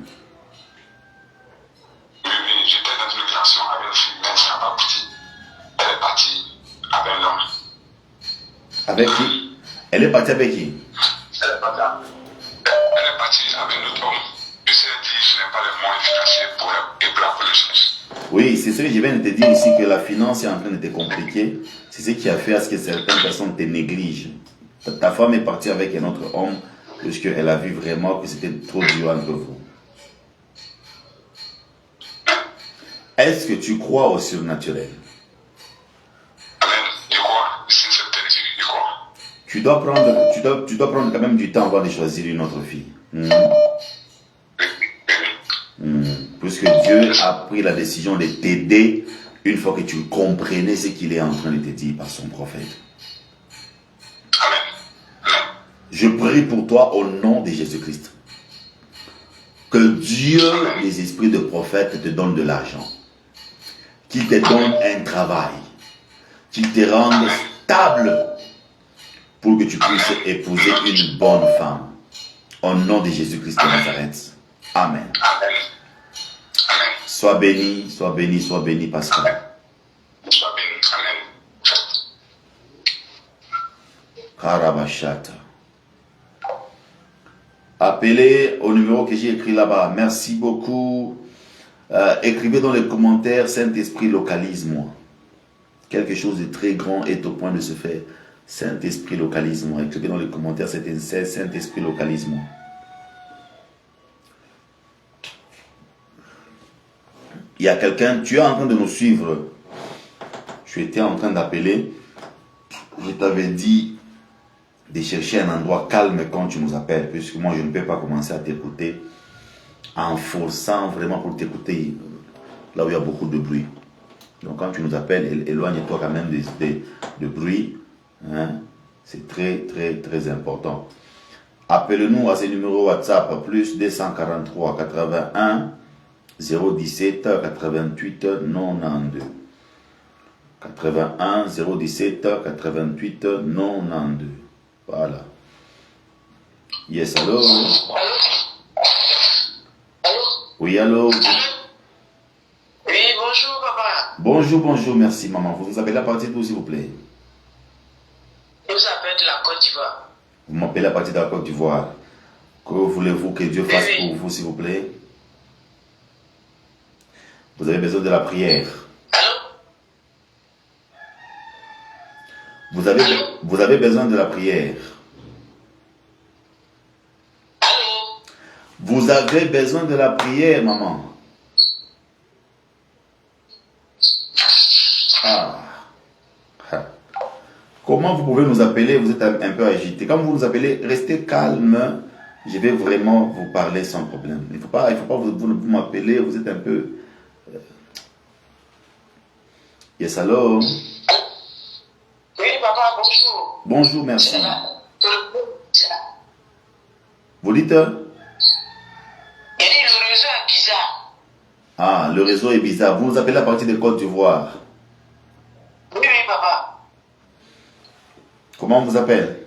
Oui, j'étais dans une relation avec une fille, mais ça n'a pas abouti. Elle est partie avec un homme. Avec qui? Elle est partie avec qui? Elle est partie avec un autre homme. Je sais dire, je n'ai pas les moyens financiers pour la connaissance. Oui, c'est ce que je viens de te dire ici, que la finance est en train de te compliquer. C'est ce qui a fait à ce que certaines personnes te négligent. Ta femme est partie avec un autre homme, puisqu'elle a vu vraiment que c'était trop dur entre vous. Est-ce que tu crois au surnaturel? Amen. Je crois. C'est certain, je crois. Tu dois prendre quand même du temps avant de choisir une autre fille. Puisque Dieu a pris la décision de t'aider une fois que tu comprenais ce qu'il est en train de te dire par son prophète. Amen. Je prie pour toi au nom de Jésus-Christ. Que Dieu, les esprits de prophète, te donne de l'argent. Qu'il te donne un travail. Qu'il te rende stable pour que tu puisses épouser une bonne femme. Au nom de Jésus-Christ de Nazareth. Amen. Sois béni, sois béni, sois béni, Pascal. Sois béni. Amen. Karabashata. Appelez au numéro que j'ai écrit là-bas. Merci beaucoup. Écrivez dans les commentaires, Saint-Esprit, localise-moi. Quelque chose de très grand est au point de se faire. Saint-Esprit, localise-moi. Écrivez dans les commentaires, Saint-Esprit, localise-moi. Il y a quelqu'un, tu es en train de nous suivre. Tu étais en train d'appeler. Je t'avais dit de chercher un endroit calme quand tu nous appelles, puisque moi je ne peux pas commencer à t'écouter en forçant vraiment pour t'écouter là où il y a beaucoup de bruit. Donc quand tu nous appelles, éloigne-toi quand même de bruit. Hein? C'est très très très important. Appelle-nous à ce numéro WhatsApp, plus 243 81 017 88 92. 81 017 88 92. Voilà. Yes, allô? Oui, allô? Oui, bonjour, papa. Bonjour, bonjour, merci, maman. Vous nous appelez à partir d'où, s'il vous plaît? Je vous appelle de la Côte d'Ivoire. Vous m'appelez à partir de la Côte d'Ivoire. Que voulez-vous que Dieu fasse pour vous, s'il vous plaît? Vous avez besoin de la prière. Allô? Vous avez besoin de la prière. Allô? Vous avez besoin de la prière, maman. Ah. Comment vous pouvez nous appeler? Vous êtes un peu agité. Quand vous nous appelez, restez calme. Je vais vraiment vous parler sans problème. Il ne faut pas vous m'appeler. Vous êtes un peu... Yes, allô? Oui, papa, bonjour. Bonjour, merci. Vous dites? Il dit le réseau est bizarre. Ah, le réseau est bizarre. Vous nous appelez à partir de Côte d'Ivoire. Oui, papa. Comment on vous appelle?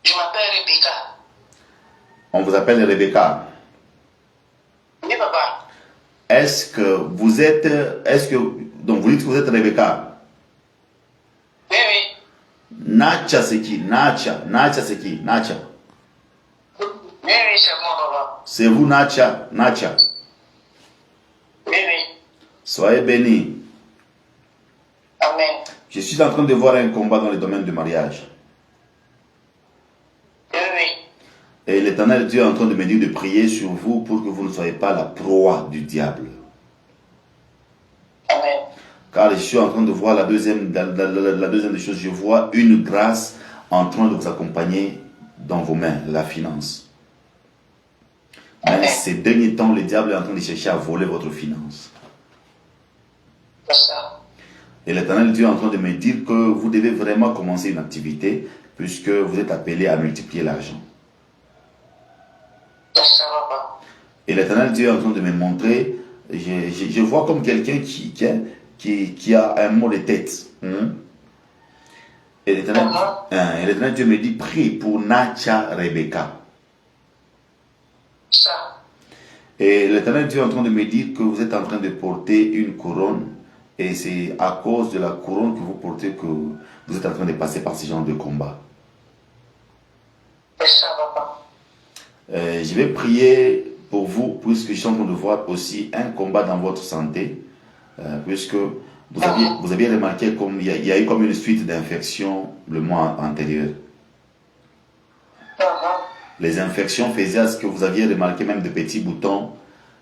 Je m'appelle Rebecca. On vous appelle Rebecca. Oui, papa. Donc vous dites que vous êtes Rebecca? Oui. Nacha c'est qui? Nacha c'est qui? Nacha. Oui, c'est moi, papa. C'est vous, Nacha? Oui. Soyez bénis. Amen. Je suis en train de voir un combat dans le domaine du mariage. Oui. Et l'Éternel Dieu est en train de me dire de prier sur vous pour que vous ne soyez pas la proie du diable. Amen. Car je suis en train de voir la deuxième des choses. Je vois une grâce en train de vous accompagner dans vos mains, la finance. Mais ces derniers temps, le diable est en train de chercher à voler votre finance. C'est ça. Et l'Éternel Dieu est en train de me dire que vous devez vraiment commencer une activité puisque vous êtes appelé à multiplier l'argent. C'est ça, papa. Et l'Éternel Dieu est en train de me montrer, je vois comme quelqu'un qui a un mot de tête. Et l'Éternel Dieu me dit, prie pour Nacha Rebecca. Ça. Et l'Éternel Dieu est en train de me dire que vous êtes en train de porter une couronne. Et c'est à cause de la couronne que vous portez que vous êtes en train de passer par ce genre de combat. C'est ça, papa. Je vais prier pour vous, puisque je suis en train de voir aussi un combat dans votre santé, puisque vous aviez remarqué qu'il y a eu comme une suite d'infections le mois antérieur. Les infections faisaient à ce que vous aviez remarqué même de petits boutons,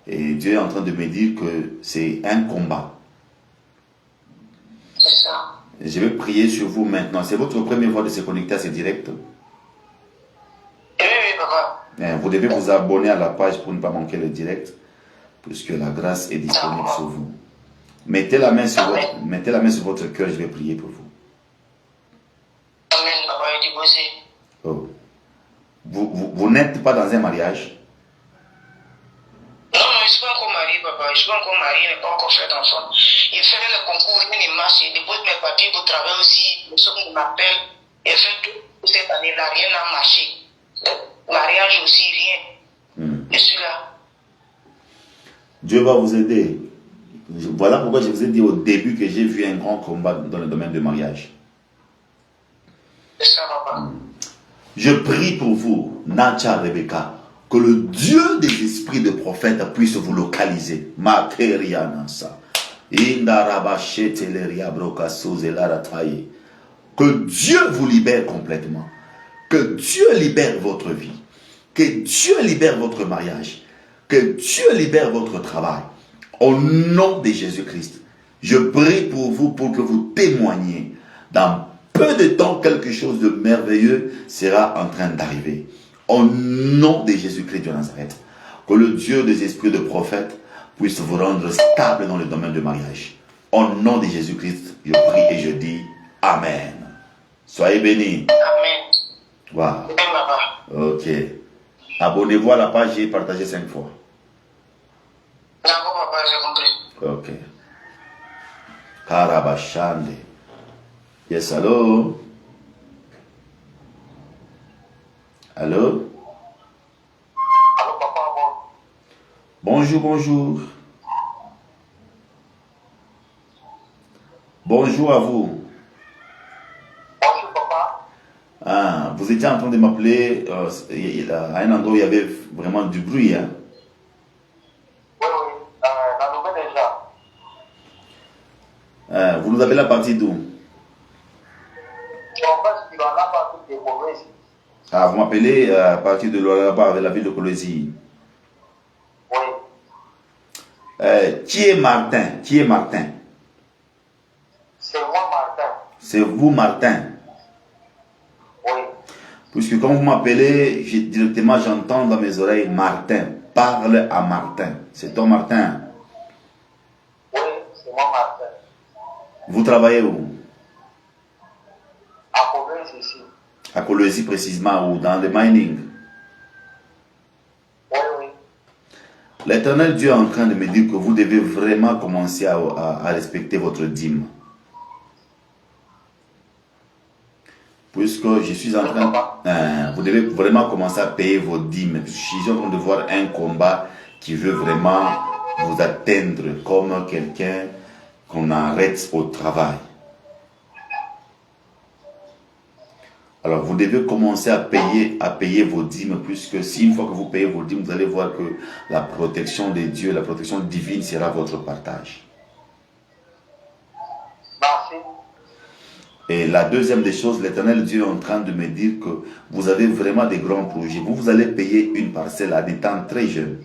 et Dieu est en train de me dire que c'est un combat. C'est ça. Je vais prier sur vous maintenant. C'est votre première fois de se connecter à ce direct. Oui, papa. Vous devez vous abonner à la page pour ne pas manquer le direct, puisque la grâce est disponible sur vous. Mettez la main sur votre cœur, je vais prier pour vous. Amen, papa, il dit vous n'êtes pas dans un mariage? Non, je ne suis pas encore marié, papa. Je ne suis pas encore marié, je n'ai pas encore fait d'enfant. Il fait le concours, il marche, il dépose mes papiers pour travailler aussi. Le soir, il m'appelle. Il fait tout pour cette année, là, rien n'a marché. Mariage aussi, rien. Je suis là. Dieu va vous aider. Voilà pourquoi je vous ai dit au début que j'ai vu un grand combat dans le domaine du mariage. C'est ça, papa. Je prie pour vous, Nacha Rebecca, que le Dieu des esprits de prophètes puisse vous localiser. Que Dieu vous libère complètement. Que Dieu libère votre vie. Que Dieu libère votre mariage. Que Dieu libère votre travail. Au nom de Jésus-Christ, je prie pour vous pour que vous témoigniez. Dans peu de temps, quelque chose de merveilleux sera en train d'arriver. Au nom de Jésus-Christ de Nazareth, que le Dieu des esprits de prophètes puisse vous rendre stable dans le domaine du mariage. Au nom de Jésus-Christ, je prie et je dis Amen. Soyez bénis. Amen. Wow. Amen, papa. Ok. Abonnez-vous à la page et partagez 5 fois. D'accord, papa, j'ai compris. Ok. Karabashande. Yes, hello. Allô? Allô, papa, bon. Bonjour, bonjour. Bonjour à vous. Bonjour, papa. Ah, vous étiez en train de m'appeler à un endroit où il y avait vraiment du bruit. Hein? Oui, la nouvelle déjà. Vous nous avez la partie d'où? En fait, je suis dans la partie des mauvais. Ah, vous m'appelez à partir de là-bas avec la ville de Colosie. Oui. Qui est Martin? Qui est Martin? C'est moi, Martin. C'est vous, Martin. Oui. Puisque quand vous m'appelez, directement j'entends dans mes oreilles Martin. Parle à Martin. C'est toi, Martin. Oui, c'est moi, Martin. Vous travaillez où? À Colosie ici. À Colosie précisément, ou dans le mining? Oui, oui. L'Éternel Dieu est en train de me dire que vous devez vraiment commencer à respecter votre dîme. Puisque je suis en train... vous devez vraiment commencer à payer vos dîmes. Je suis en train de voir un combat qui veut vraiment vous atteindre comme quelqu'un qu'on arrête au travail. Alors, vous devez commencer à payer vos dîmes, puisque si une fois que vous payez vos dîmes, vous allez voir que la protection de Dieu, la protection divine sera votre partage. Merci. Et la deuxième des choses, l'Éternel Dieu est en train de me dire que vous avez vraiment des grands projets. Vous allez payer une parcelle à des temps très jeunes.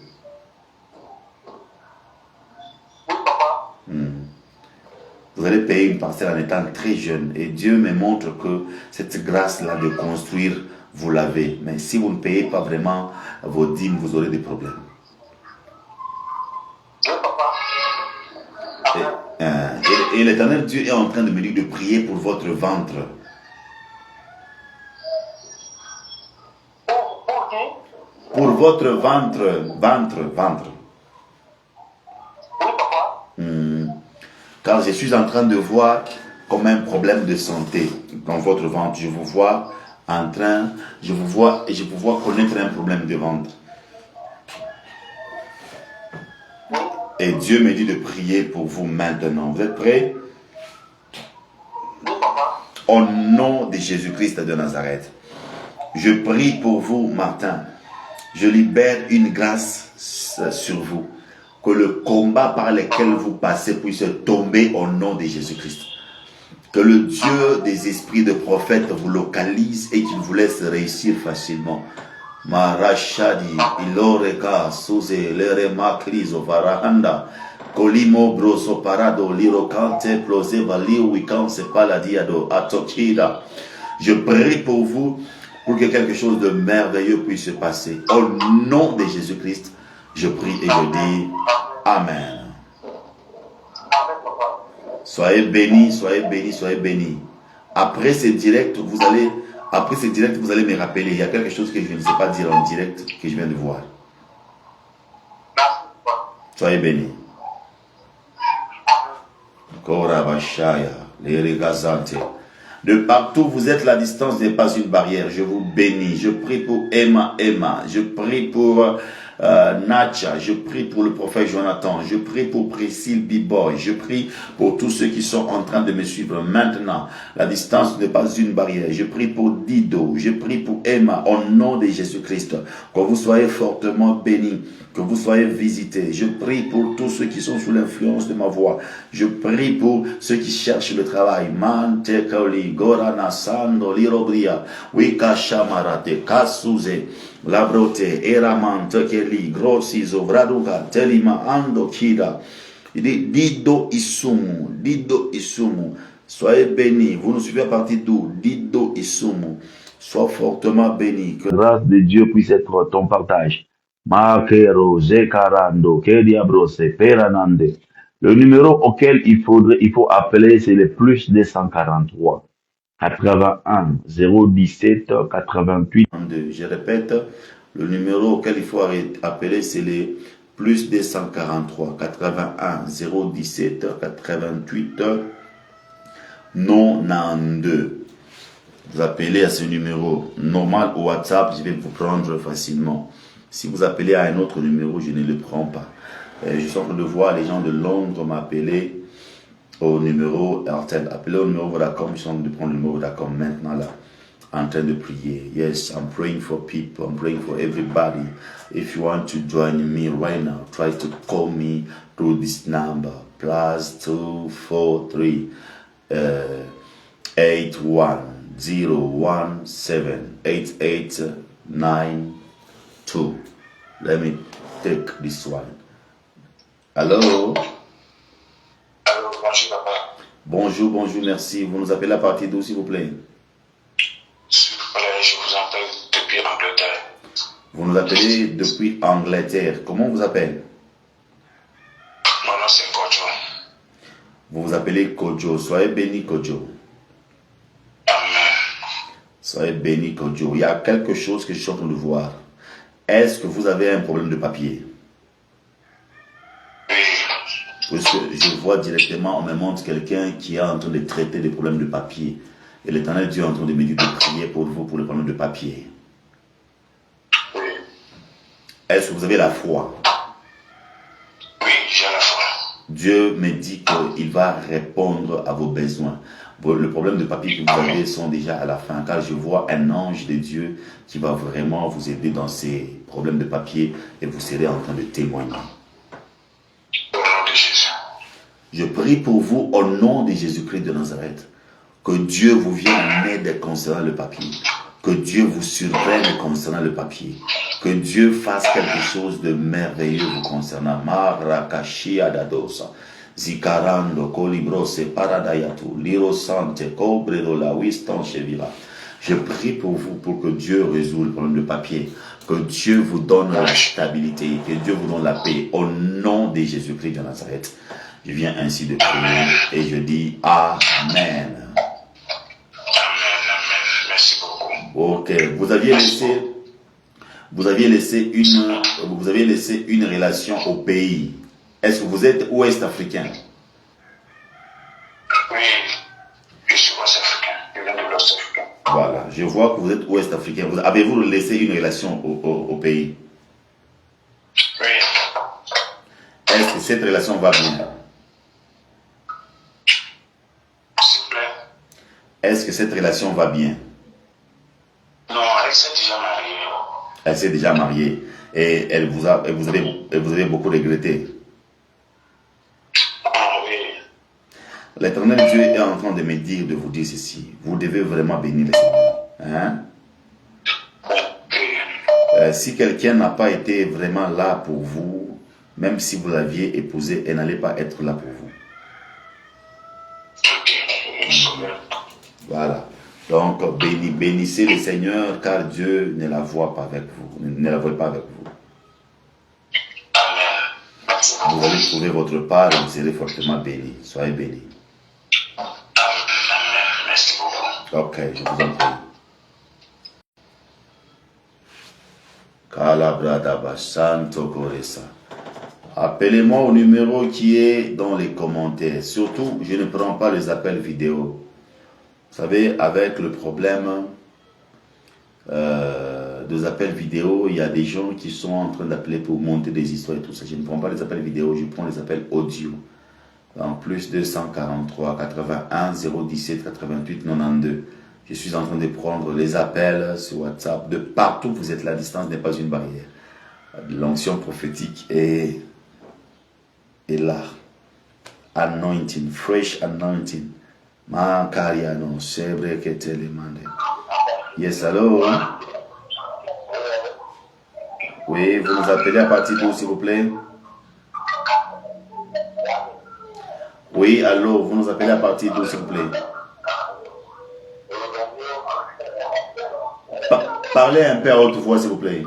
Oui, papa. Vous allez payer une parcelle en étant très jeune. Et Dieu me montre que cette grâce-là de construire, vous l'avez. Mais si vous ne payez pas vraiment vos dîmes, vous aurez des problèmes. Oui, papa. Amen. Et l'Éternel Dieu est en train de me dire de prier pour votre ventre. Pour qui? Pour votre ventre. Oui, papa. Car je suis en train de voir comme un problème de santé dans votre ventre. Je vous vois en train, je vous vois connaître un problème de ventre. Et Dieu me dit de prier pour vous maintenant. Vous êtes prêts? Oui, papa. Au nom de Jésus-Christ de Nazareth, je prie pour vous, Martin. Je libère une grâce sur vous. Que le combat par lequel vous passez puisse tomber au nom de Jésus-Christ. Que le Dieu des esprits de prophètes vous localise et qu'il vous laisse réussir facilement. Marashadi, Iloreka, Suze, Lerema, Kriso, Varahanda, Kolimo, Broso, Parado, Lirokante, Plose, Vali, Wikanse, Paladiado, Atokida. Je prie pour vous pour que quelque chose de merveilleux puisse se passer. Au nom de Jésus-Christ, je prie et je dis Amen. Amen, papa. Soyez bénis, soyez bénis, soyez bénis. Après ce direct, vous allez Après ce direct, vous allez me rappeler. Il y a quelque chose que je ne sais pas dire en direct que je viens de voir. Merci. Soyez bénis. Korabashaya, les regazantes. De partout vous êtes, la distance n'est pas une barrière. Je vous bénis. Je prie pour Emma. Je prie pour Nacha. Je prie pour le prophète Jonathan. Je prie pour Priscille B-Boy. Je prie pour tous ceux qui sont en train de me suivre maintenant. La distance n'est pas une barrière. Je prie pour Dido. Je prie pour Emma. Au nom de Jésus-Christ. Que vous soyez fortement bénis. Que vous soyez visités. Je prie pour tous ceux qui sont sous l'influence de ma voix. Je prie pour ceux qui cherchent le travail. Mantekali, Gorana, Sando, Lirobria, Wika Shamarate, Kasuze, Labrote, Eraman, Tekeli, Grossizo, Braduga, Telima, Ando, Kida. Il dit Dido Isumu, Dido Isumu. Soyez bénis. Vous nous suivez à partir d'où? Dido Isumu. Sois fortement béni. Que la grâce de Dieu puisse être ton partage. Makero, Zekarando, Kediabrose, Peranande. Le numéro auquel il faut appeler, c'est le plus 243 81 017 88. Je répète, le numéro auquel il faut appeler, c'est le plus 243 81 017 88 92. Vous appelez à ce numéro normal au WhatsApp, je vais vous prendre facilement. Si vous appelez à un autre numéro, je ne le prends pas. Je suis en train de voir les gens de Londres m'appeler au numéro RTL. Appelez au numéro Vodacom. Je suis en train de prendre le numéro Vodacom maintenant là, en train de prier. Yes, I'm praying for people. I'm praying for everybody. If you want to join me right now, try to call me through this number. +243 810178892. Let me take this one. Allô? Allô, bonjour papa. Bonjour, merci. Vous nous appelez à partir d'où, s'il vous plaît? S'il vous plaît, je vous appelle depuis Angleterre. Vous nous appelez depuis Angleterre. Comment on vous appelle? Mon nom c'est Kojo. Vous vous appelez Kojo. Soyez béni, Kojo. Amen. Soyez béni, Kojo. Il y a quelque chose que je suis en train de voir. Est-ce que vous avez un problème de papier? Oui. Parce que je vois directement, on me montre quelqu'un qui est en train de traiter des problèmes de papier. Et l'Éternel Dieu est en train de me dire de prier pour vous pour les problèmes de papier. Oui. Est-ce que vous avez la foi? Oui, j'ai la foi. Dieu me dit qu'il va répondre à vos besoins. Le problème de papier que vous avez sont déjà à la fin, car je vois un ange de Dieu qui va vraiment vous aider dans ces problèmes de papier et vous serez en train de témoigner. Au nom de Jésus. Je prie pour vous au nom de Jésus-Christ de Nazareth, que Dieu vous vienne en aide concernant le papier, que Dieu vous surprenne concernant le papier, que Dieu fasse quelque chose de merveilleux vous concernant. Marakashi adadosa. Zikarando, Colibrose, Paradayatu, Lirosante, Cobredo, la Wiston, Chevira. Je prie pour vous pour que Dieu résout le problème de papier, que Dieu vous donne la stabilité, que Dieu vous donne la paix au nom de Jésus-Christ de Nazareth. Je viens ainsi de prier et je dis Amen. Amen, amen. Merci beaucoup. Ok, vous aviez laissé une relation au pays. Est-ce que vous êtes ouest-africain? Oui, je suis ouest-africain. Je viens de l'Ouest-Africain. Voilà, je vois que vous êtes ouest-africain. Avez-vous laissé une relation au pays? Oui. Est-ce que cette relation va bien? S'il vous plaît. Est-ce que cette relation va bien? Non, elle s'est déjà mariée. Elle s'est déjà mariée et vous avez beaucoup regretté. Ah oui. L'Éternel Dieu est en train de me dire, de vous dire ceci. Vous devez vraiment bénir le Seigneur. Hein? Si quelqu'un n'a pas été vraiment là pour vous, même si vous l'aviez épousé, elle n'allait pas être là pour vous. Voilà. Donc, bénissez le Seigneur, car Dieu ne la voit pas avec vous. Ne la voit pas avec vous. Vous allez trouver votre part et vous serez fortement bénis. Soyez bénis. Merci beaucoup. Ok, je vous en prie. Kalabradaba Santo Koresa. Appelez-moi au numéro qui est dans les commentaires. Surtout, je ne prends pas les appels vidéo. Vous savez, avec le problème des appels vidéo, il y a des gens qui sont en train d'appeler pour monter des histoires et tout ça. Je ne prends pas les appels vidéo, je prends les appels audio. En plus 243 81 017 88 92. Je suis en train de prendre les appels sur WhatsApp. De partout où vous êtes, la distance n'est pas une barrière. L'onction prophétique est là. Anointing, fresh anointing. Makariano, sebre que te le mande. Yes, allô? Oui, vous nous appelez à partir d'où, s'il vous plaît? Oui, allô, vous nous appelez à partir d'où, s'il vous plaît? Parlez un peu à haute voix, s'il vous plaît.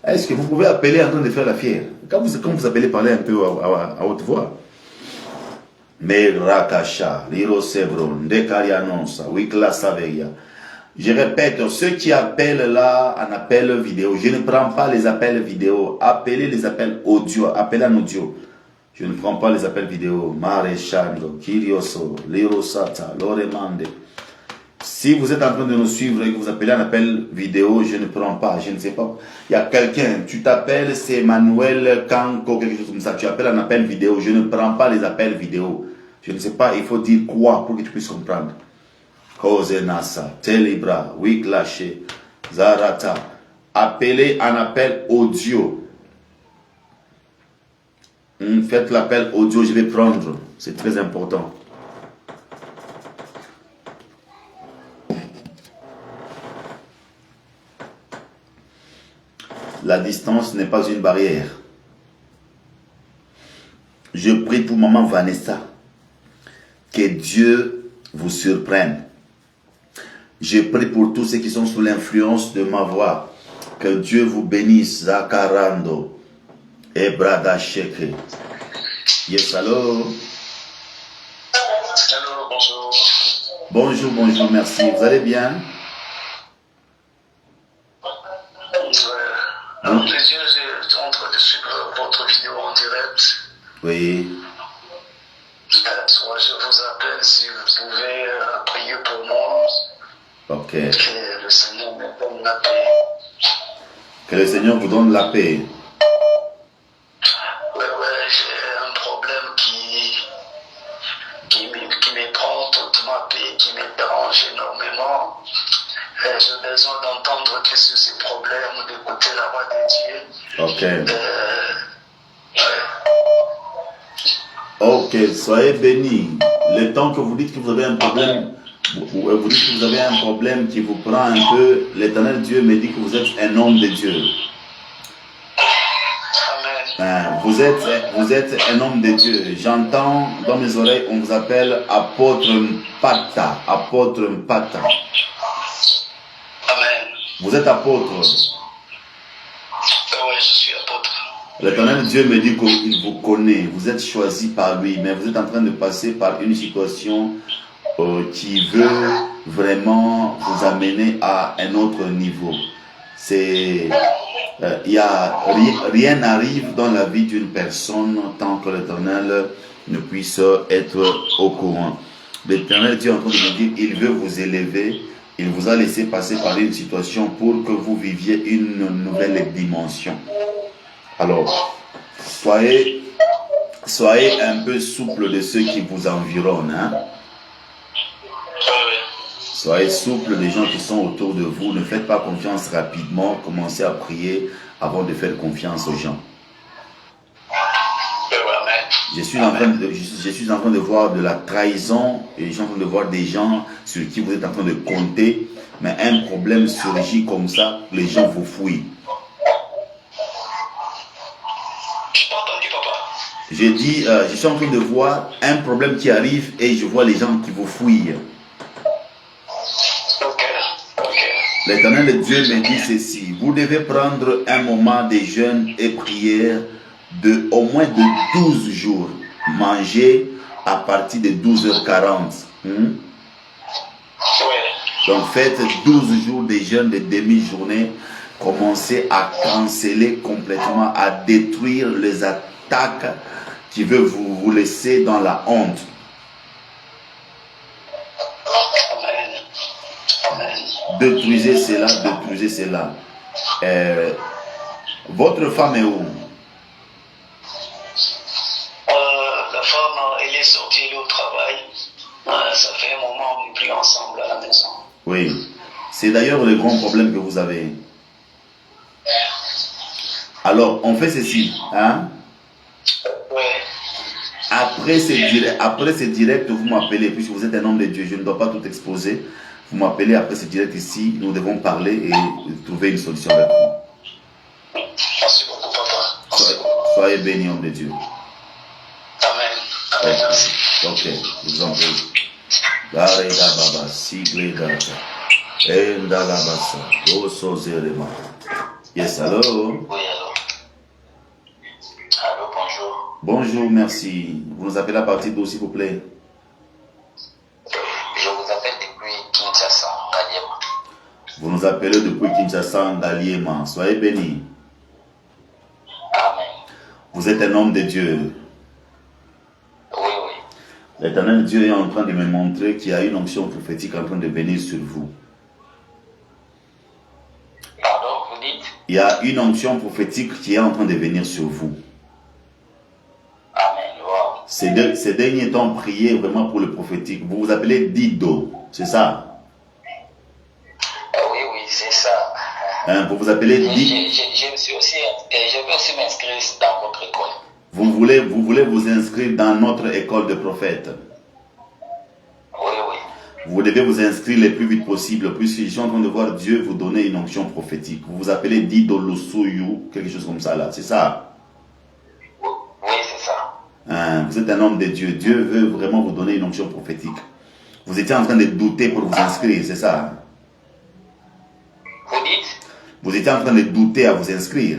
Est-ce que vous pouvez appeler en train de faire la fière? Quand vous appelez, parlez un peu à haute voix. Mais Rakasha, Liro Sebro, Ndekarianonsa, Wikla Saveria. Je répète, ceux qui appellent là en appel vidéo, je ne prends pas les appels vidéo. Appelez les appels audio, appelez en audio. Je ne prends pas les appels vidéo. Marechando, Kirioso, Liro Sata, Loremande. Si vous êtes en train de nous suivre et que vous appelez un appel vidéo, je ne prends pas, je ne sais pas. Il y a quelqu'un, tu t'appelles, c'est Emmanuel Kanko, quelque chose comme ça, tu appelles un appel vidéo, je ne prends pas les appels vidéo. Je ne sais pas, il faut dire quoi pour que tu puisses comprendre. Kose Nasa, Telibra, Wiklache, Zarata. Appelez un appel audio. Faites l'appel audio, je vais prendre, c'est très important. La distance n'est pas une barrière. Je prie pour maman Vanessa. Que Dieu vous surprenne. Je prie pour tous ceux qui sont sous l'influence de ma voix. Que Dieu vous bénisse. Zakarando. Ebrada Sheke. Yes, allô? Allô, bonjour. Bonjour, bonjour, merci. Vous allez bien? Alors, plaisir, j'étais en train de suivre votre vidéo en direct. Oui. Je vous appelle si vous pouvez prier pour moi. Ok. Que le Seigneur me donne la paix. Que le Seigneur vous donne la paix. Ouais, j'ai un problème qui me prend toute ma paix, qui me dérange énormément. J'ai besoin d'entendre que sur ces problèmes, d'écouter la voix de Dieu. Ok. Ok, soyez bénis. Le temps que vous dites que vous avez un problème, vous dites que vous avez un problème qui vous prend un peu, l'Éternel Dieu me dit que vous êtes un homme de Dieu. Amen. Vous êtes un homme de Dieu. J'entends dans mes oreilles, on vous appelle apôtre Mpata. Apôtre Mpata. Amen. Vous êtes apôtre. Oui, je suis apôtre. L'Éternel Dieu me dit qu'il vous connaît. Vous êtes choisi par lui, mais vous êtes en train de passer par une situation qui veut vraiment vous amener à un autre niveau. Rien n'arrive dans la vie d'une personne tant que l'Éternel ne puisse être au courant. L'Éternel Dieu est en train de me dire qu'il veut vous élever. Il vous a laissé passer par une situation pour que vous viviez une nouvelle dimension. Alors, soyez un peu souple de ceux qui vous environnent. Hein? Soyez souple des gens qui sont autour de vous. Ne faites pas confiance rapidement. Commencez à prier avant de faire confiance aux gens. Je suis en train de voir de la trahison et je suis en train de voir des gens sur qui vous êtes en train de compter. Mais un problème surgit comme ça, les gens vous fouillent. Je dis, je suis en train de voir un problème qui arrive et je vois les gens qui vous fouillent. L'Éternel Dieu me dit ceci, vous devez prendre un moment de jeûne et prière de au moins de 12 jours. Manger à partir de 12h40. Donc faites 12 jours de jeûne, de demi-journée. Commencez à canceller complètement, à détruire les attaques qui veulent vous laisser dans la honte. Détruisez cela, détruisez cela. Votre femme est où? La femme, elle est sortie, elle est au travail. Ça fait un moment qu'on n'est plus ensemble à la maison. Oui. C'est d'ailleurs le grand problème que vous avez. Alors, on fait ceci. Hein? Ouais. Après ce direct, vous m'appelez, puisque vous êtes un homme de Dieu, je ne dois pas tout exposer. Vous m'appelez après ce direct ici, nous devons parler et trouver une solution avec vous. Merci beaucoup, papa. Soyez bénis, homme de Dieu. Amen. Amen. Merci. Ok, je vous en prie. Garega baba, sigle gata. Enda la basa, oso zerema. Yes, hello. Oui, allô. Allô, bonjour. Bonjour, merci. Vous nous appelez à partir d'où, s'il vous plaît? Je vous appelle depuis Kinshasa, Ngaliema. Vous nous appelez depuis Kinshasa, Ngaliema. Soyez bénis. Amen. Vous êtes un homme de Dieu. Oui, oui. L'Éternel Dieu est en train de me montrer qu'il y a une onction prophétique en train de venir sur vous. Pardon, vous dites? Il y a une onction prophétique qui est en train de venir sur vous. Amen. Wow. Ces derniers temps, priez vraiment pour le prophétique. Vous vous appelez Dido, c'est ça? Oui, oui, c'est ça. Hein, vous vous appelez Dido. Je me suis aussi, je veux aussi m'inscrire dans votre école. Vous voulez vous inscrire dans notre école de prophètes. Oui, oui. Vous devez vous inscrire le plus vite possible, puisque je suis en train de voir Dieu vous donner une onction prophétique. Vous vous appelez Dido Lusuyu, quelque chose comme ça là, c'est ça? Oui, c'est ça. Hein, vous êtes un homme de Dieu. Dieu veut vraiment vous donner une onction prophétique. Vous étiez en train de douter pour vous inscrire, c'est ça? Vous dites? Vous étiez en train de douter à vous inscrire.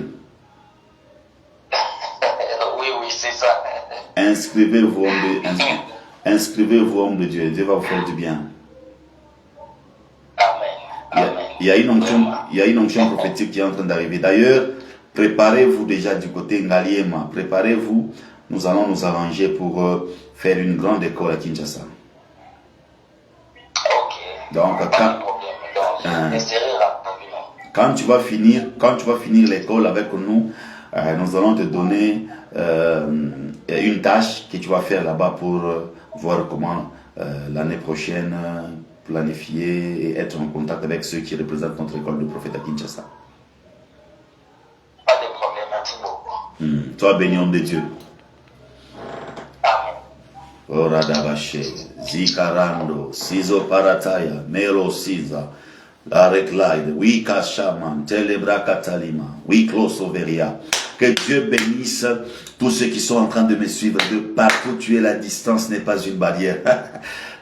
Oui, oui, c'est ça. Inscrivez-vous, inscrivez-vous, homme de Dieu. Dieu va vous faire du bien. Amen. Amen. Il y a une onction prophétique qui est en train d'arriver. D'ailleurs, préparez-vous déjà du côté Ngaliema. Préparez-vous. Nous allons nous arranger pour faire une grande école à Kinshasa. Ok. Donc, Pas de problème. Donc, j'essaierai rapidement. quand tu vas finir l'école avec nous, nous allons te donner une tâche que tu vas faire là-bas pour voir comment l'année prochaine planifier et être en contact avec ceux qui représentent notre école de prophète à Kinshasa. Pas de problème. Merci beaucoup. Sois béni, homme de Dieu. Amen. Oradabashe, Zikarando, Sizo Parataya, Melo Siza, La Reclide, Wika Shaman, Telebra Katalima, Wiklo Soveria. Que Dieu bénisse tous ceux qui sont en train de me suivre de partout. Tu es, la distance n'est pas une barrière.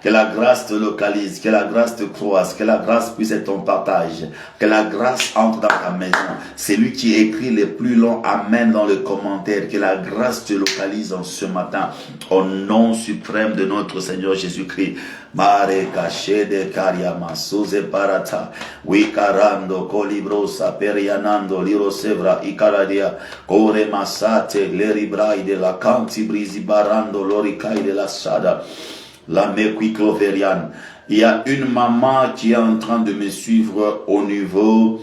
Que la grâce te localise, que la grâce te croise, que la grâce puisse être ton partage, que la grâce entre dans ta maison. C'est lui qui écrit les plus longs amen dans le commentaire. Que la grâce te localise en ce matin, au nom suprême de notre Seigneur Jésus-Christ. Mare caché de Kariama, Suze Parata, Wikarando, Colibrosa, Perianando, Lirosevra, Icaradia, Kore Masate, Leribrai de la Canti Brisi Barando, Loricai de la Sada. La Mekwikloverian. Il y a une maman qui est en train de me suivre au niveau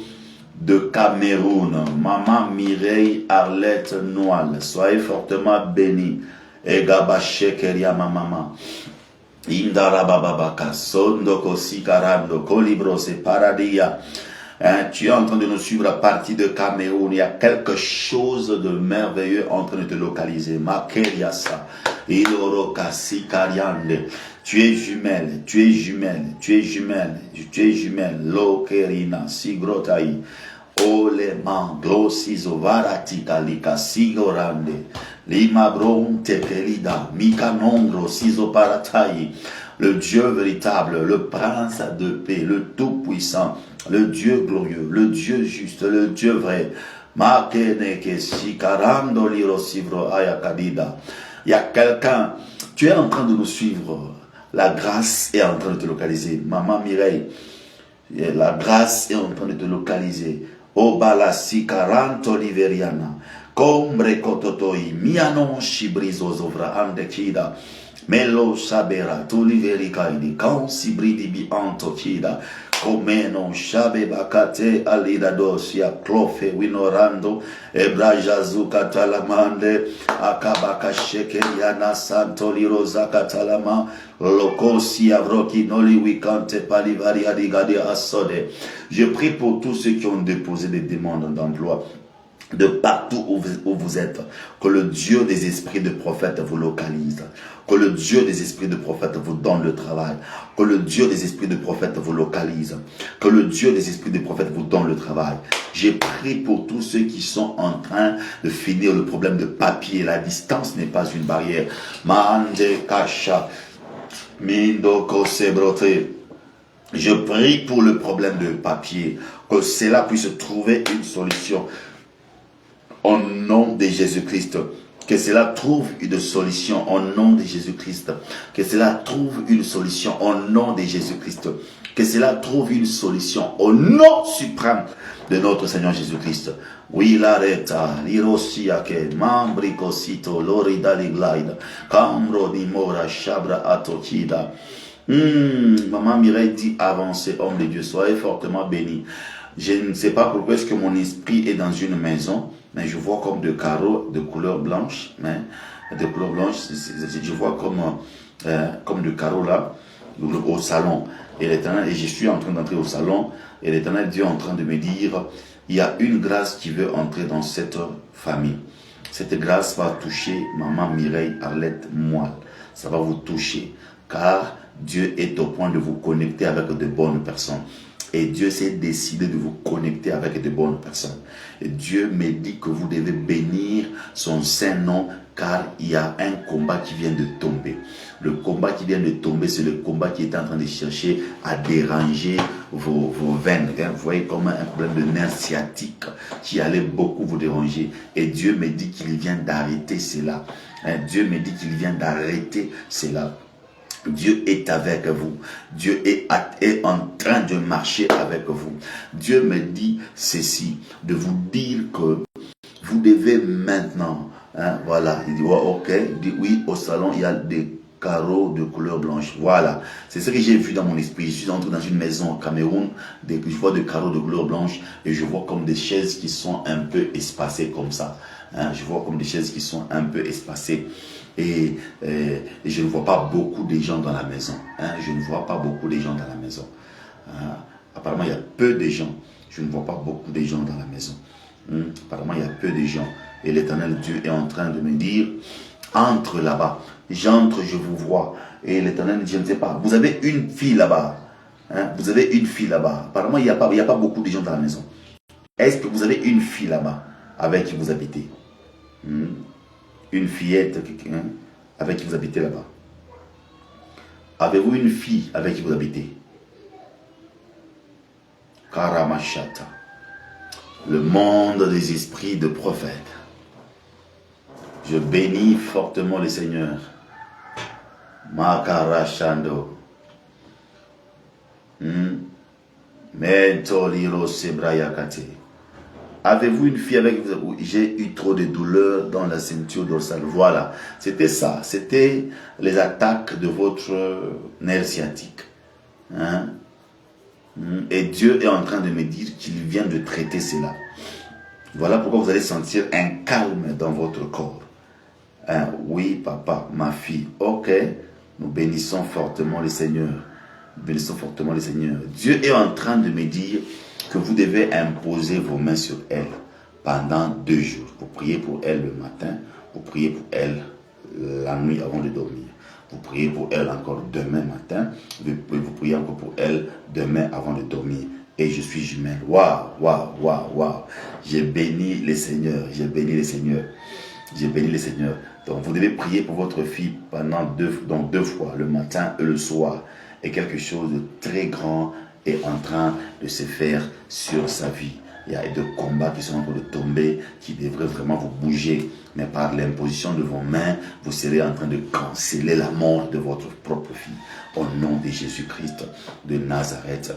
de Cameroun. Maman Mireille Arlette Noal. Soyez fortement bénis. Egabache Keria ma maman. Indarabababaka. Sondoko Sikarando. Kolibros et Paradia. Tu es en train de nous suivre à partir de Cameroun. Il y a quelque chose de merveilleux en train de te localiser. Makeriasa. Iloroka Sikariande. Tu es jumelle, tu es jumelle, tu es jumelle, tu es jumelle. Lokerina Sigrotai. Oleman Glosizo Varatika Lika Sigorande. Limabron Tekelida. Mikanongro Sizo Paratai. Le Dieu véritable, le prince de paix, le tout-puissant, le Dieu glorieux, le Dieu juste, le Dieu vrai. Makeneke Sikarando Lirosivro Ayakadida. Il y a quelqu'un, tu es en train de nous suivre. La grâce est en train de te localiser. Maman Mireille, La grâce est en train de te localiser. Obalasi 40 oliveriana. Combre kototoi mianon shibrizo zovra andekida. Melo sabera tuliveri kaidi. Kan sibridi bi antokida. Komeno shabe bakate alida dosia klofe winorando. Ebrajazu katalamande. Akabaka shekeriana santoli rosa katalama. Lokosi avroki noli wikante palivari adigadi asode. Je prie pour tous ceux qui ont déposé des demandes d'emploi de partout où vous êtes, que le Dieu des esprits de prophètes vous localise, que le Dieu des esprits de prophètes vous donne le travail, que le Dieu des esprits de prophètes vous localise, que le Dieu des esprits de prophètes vous donne le travail. J'ai prié pour tous ceux qui sont en train de finir le problème de papier. La distance n'est pas une barrière. Mande kasha, mindoko sebrote. Je prie pour le problème de papier, que cela puisse trouver une solution. Au nom de Jésus-Christ, que cela trouve une solution au nom de Jésus-Christ, que cela trouve une solution au nom de Jésus-Christ, que cela trouve une solution au nom suprême de notre Seigneur Jésus-Christ. Oui, l'areta, l'irosiake, mambricosito, lorida liglaida, cambro di mora, chabra atokida. Maman Mireille dit avancez, homme de Dieu, soyez fortement bénis. Je ne sais pas pourquoi est-ce que mon esprit est dans une maison, mais je vois comme de carreaux de couleur blanche, je vois comme de carreaux là, au salon. Et l'Éternel, et je suis en train d'entrer au salon, et l'Éternel Dieu est en train de me dire, il y a une grâce qui veut entrer dans cette famille. Cette grâce va toucher maman Mireille Arlette Moelle. Ça va vous toucher, car Dieu est au point de vous connecter avec de bonnes personnes. Et Dieu s'est décidé de vous connecter avec de bonnes personnes. Et Dieu me dit que vous devez bénir son Saint-Nom, car il y a un combat qui vient de tomber. Le combat qui vient de tomber, c'est le combat qui est en train de chercher à déranger vos veines. Vous voyez comme un problème de nerf sciatique qui allait beaucoup vous déranger. Et Dieu me dit qu'il vient d'arrêter cela. Dieu me dit qu'il vient d'arrêter cela. Dieu est avec vous. Dieu est en train de marcher avec vous. Dieu me dit ceci, de vous dire que vous devez maintenant, voilà, il dit, ok, il dit, oui, au salon, il y a des carreaux de couleur blanche. Voilà, c'est ce que j'ai vu dans mon esprit. Je suis entré dans une maison au Cameroun, je vois des carreaux de couleur blanche et je vois comme des chaises qui sont un peu espacées comme ça. Je vois comme des chaises qui sont un peu espacées. Et je ne vois pas beaucoup de gens dans la maison. Je ne vois pas beaucoup de gens dans la maison. Apparemment, il y a peu de gens. Je ne vois pas beaucoup de gens dans la maison. Apparemment, il y a peu de gens. Et l'Éternel Dieu est en train de me dire, entre là-bas. J'entre, je vous vois. Et l'Éternel dit, je ne sais pas. Vous avez une fille là-bas. Vous avez une fille là-bas. Apparemment, il n'y a pas beaucoup de gens dans la maison. Est-ce que vous avez une fille là-bas avec qui vous habitez? Une fillette avec qui vous habitez là-bas. Avez-vous une fille avec qui vous habitez? Karamashata. Le monde des esprits de prophètes. Je bénis fortement le Seigneur. Makarashando. Mentoliro sebrayakate. Avez-vous une fille avec vous? J'ai eu trop de douleurs dans la ceinture dorsale. Voilà, c'était ça. C'était les attaques de votre nerf sciatique. Et Dieu est en train de me dire qu'il vient de traiter cela. Voilà pourquoi vous allez sentir un calme dans votre corps. Oui, papa, ma fille. Ok, nous bénissons fortement le Seigneur. Nous bénissons fortement le Seigneur. Dieu est en train de me dire que vous devez imposer vos mains sur elle pendant 2 jours. Vous priez pour elle le matin, vous priez pour elle la nuit avant de dormir. Vous priez pour elle encore demain matin, vous priez encore pour elle demain avant de dormir. Et je suis jumelle. Waouh, waouh, waouh, waouh. J'ai béni le Seigneur, j'ai béni le Seigneur. J'ai béni le Seigneur. Donc vous devez prier pour votre fille pendant 2 fois, le matin et le soir. Et quelque chose de très grand est en train de se faire sur sa vie. Il y a des combats qui sont en train de tomber, qui devraient vraiment vous bouger. Mais par l'imposition de vos mains, vous serez en train de canceller la mort de votre propre fille. Au nom de Jésus-Christ de Nazareth.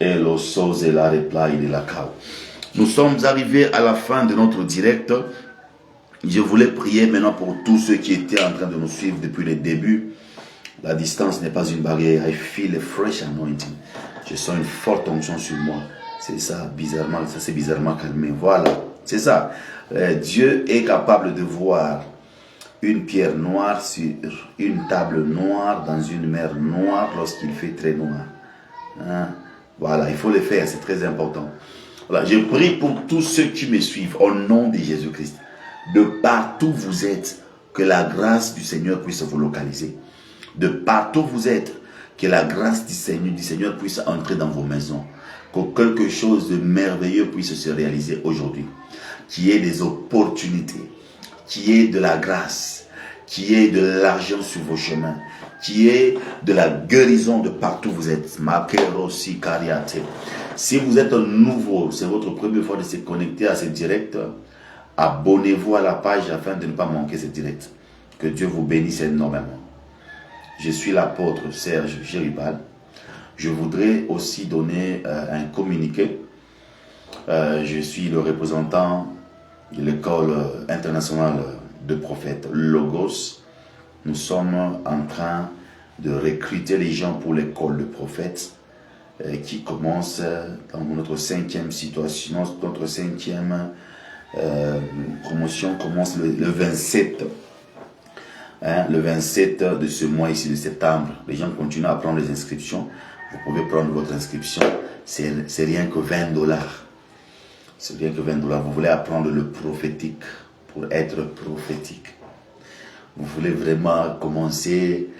Et le sos et la reply de la cao. Nous sommes arrivés à la fin de notre direct. Je voulais prier maintenant pour tous ceux qui étaient en train de nous suivre depuis le début. La distance n'est pas une barrière. I feel a fresh anointing. Je sens une forte onction sur moi. C'est ça, bizarrement, ça s'est bizarrement calmé. Voilà, c'est ça. Dieu est capable de voir une pierre noire sur une table noire dans une mer noire lorsqu'il fait très noir. Hein? Voilà, il faut le faire, c'est très important. Voilà, je prie pour tous ceux qui me suivent au nom de Jésus-Christ. De partout où vous êtes, que la grâce du Seigneur puisse vous localiser. De partout où vous êtes, que la grâce du Seigneur puisse entrer dans vos maisons. Que quelque chose de merveilleux puisse se réaliser aujourd'hui. Qu'il y ait des opportunités, qu'il y ait de la grâce, qu'il y ait de l'argent sur vos chemins, qu'il y ait de la guérison de partout où vous êtes. Si vous êtes nouveau, c'est votre première fois de se connecter à ce direct, abonnez-vous à la page afin de ne pas manquer ce direct. Que Dieu vous bénisse énormément. Je suis l'apôtre Serge Géribal. Je voudrais aussi donner un communiqué. Je suis le représentant de l'école internationale de prophètes Logos. Nous sommes en train de recruter les gens pour l'école de prophètes qui commence dans notre 5e situation. Notre 5e promotion commence le 27. Le 27 de ce mois ici de septembre. Les gens continuent à prendre les inscriptions. Vous pouvez prendre votre inscription. C'est rien que $20. C'est rien que $20. Vous voulez apprendre le prophétique pour être prophétique. Vous voulez vraiment commencer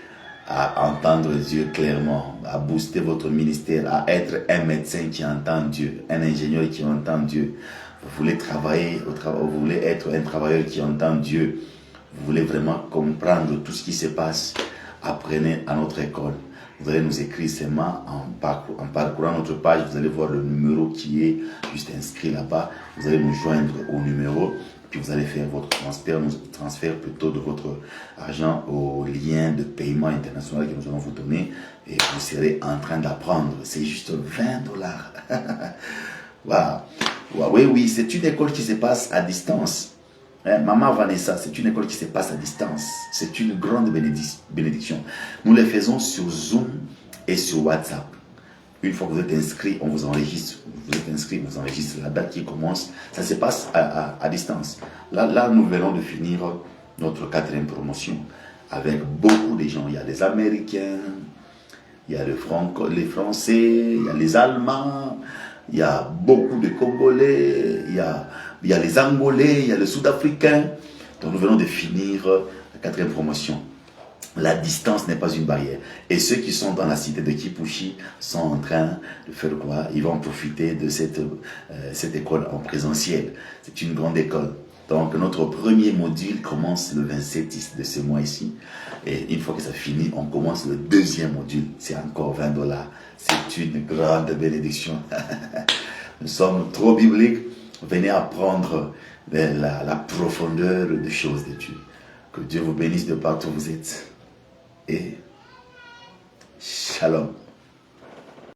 à entendre Dieu clairement, à booster votre ministère, à être un médecin qui entend Dieu, un ingénieur qui entend Dieu. Vous voulez travailler, vous voulez être un travailleur qui entend Dieu. Vous voulez vraiment comprendre tout ce qui se passe. Apprenez à notre école. Vous allez nous écrire seulement en parcourant notre page. Vous allez voir le numéro qui est juste inscrit là-bas. Vous allez nous joindre au numéro. Puis vous allez faire votre transfert plutôt de votre argent au lien de paiement international que nous allons vous donner. Et vous serez en train d'apprendre. C'est juste $20. Wow. Oui, c'est une école qui se passe à distance. Maman Vanessa, c'est une école qui se passe à distance. C'est une grande bénédiction. Nous les faisons sur Zoom et sur WhatsApp. Une fois que vous êtes inscrit, on vous enregistre. Vous êtes inscrit, on vous enregistre la date qui commence. Ça se passe à distance. Là, nous venons de finir notre 4e promotion avec beaucoup de gens. Il y a les Américains, il y a les Français, il y a les Allemands, il y a beaucoup de Congolais, il y a les Angolais, il y a les Sud-Africains. Donc nous venons de finir la 4e promotion. La distance n'est pas une barrière. Et ceux qui sont dans la cité de Kipushi sont en train de faire quoi? Ils vont profiter de cette école en présentiel. C'est une grande école. Donc notre premier module commence le 27 de ce mois ici. Et une fois que ça finit, on commence le 2e module. C'est encore $20. C'est une grande bénédiction. Nous sommes trop bibliques. Venez apprendre la profondeur des choses de Dieu. Que Dieu vous bénisse de partout où vous êtes. Et shalom.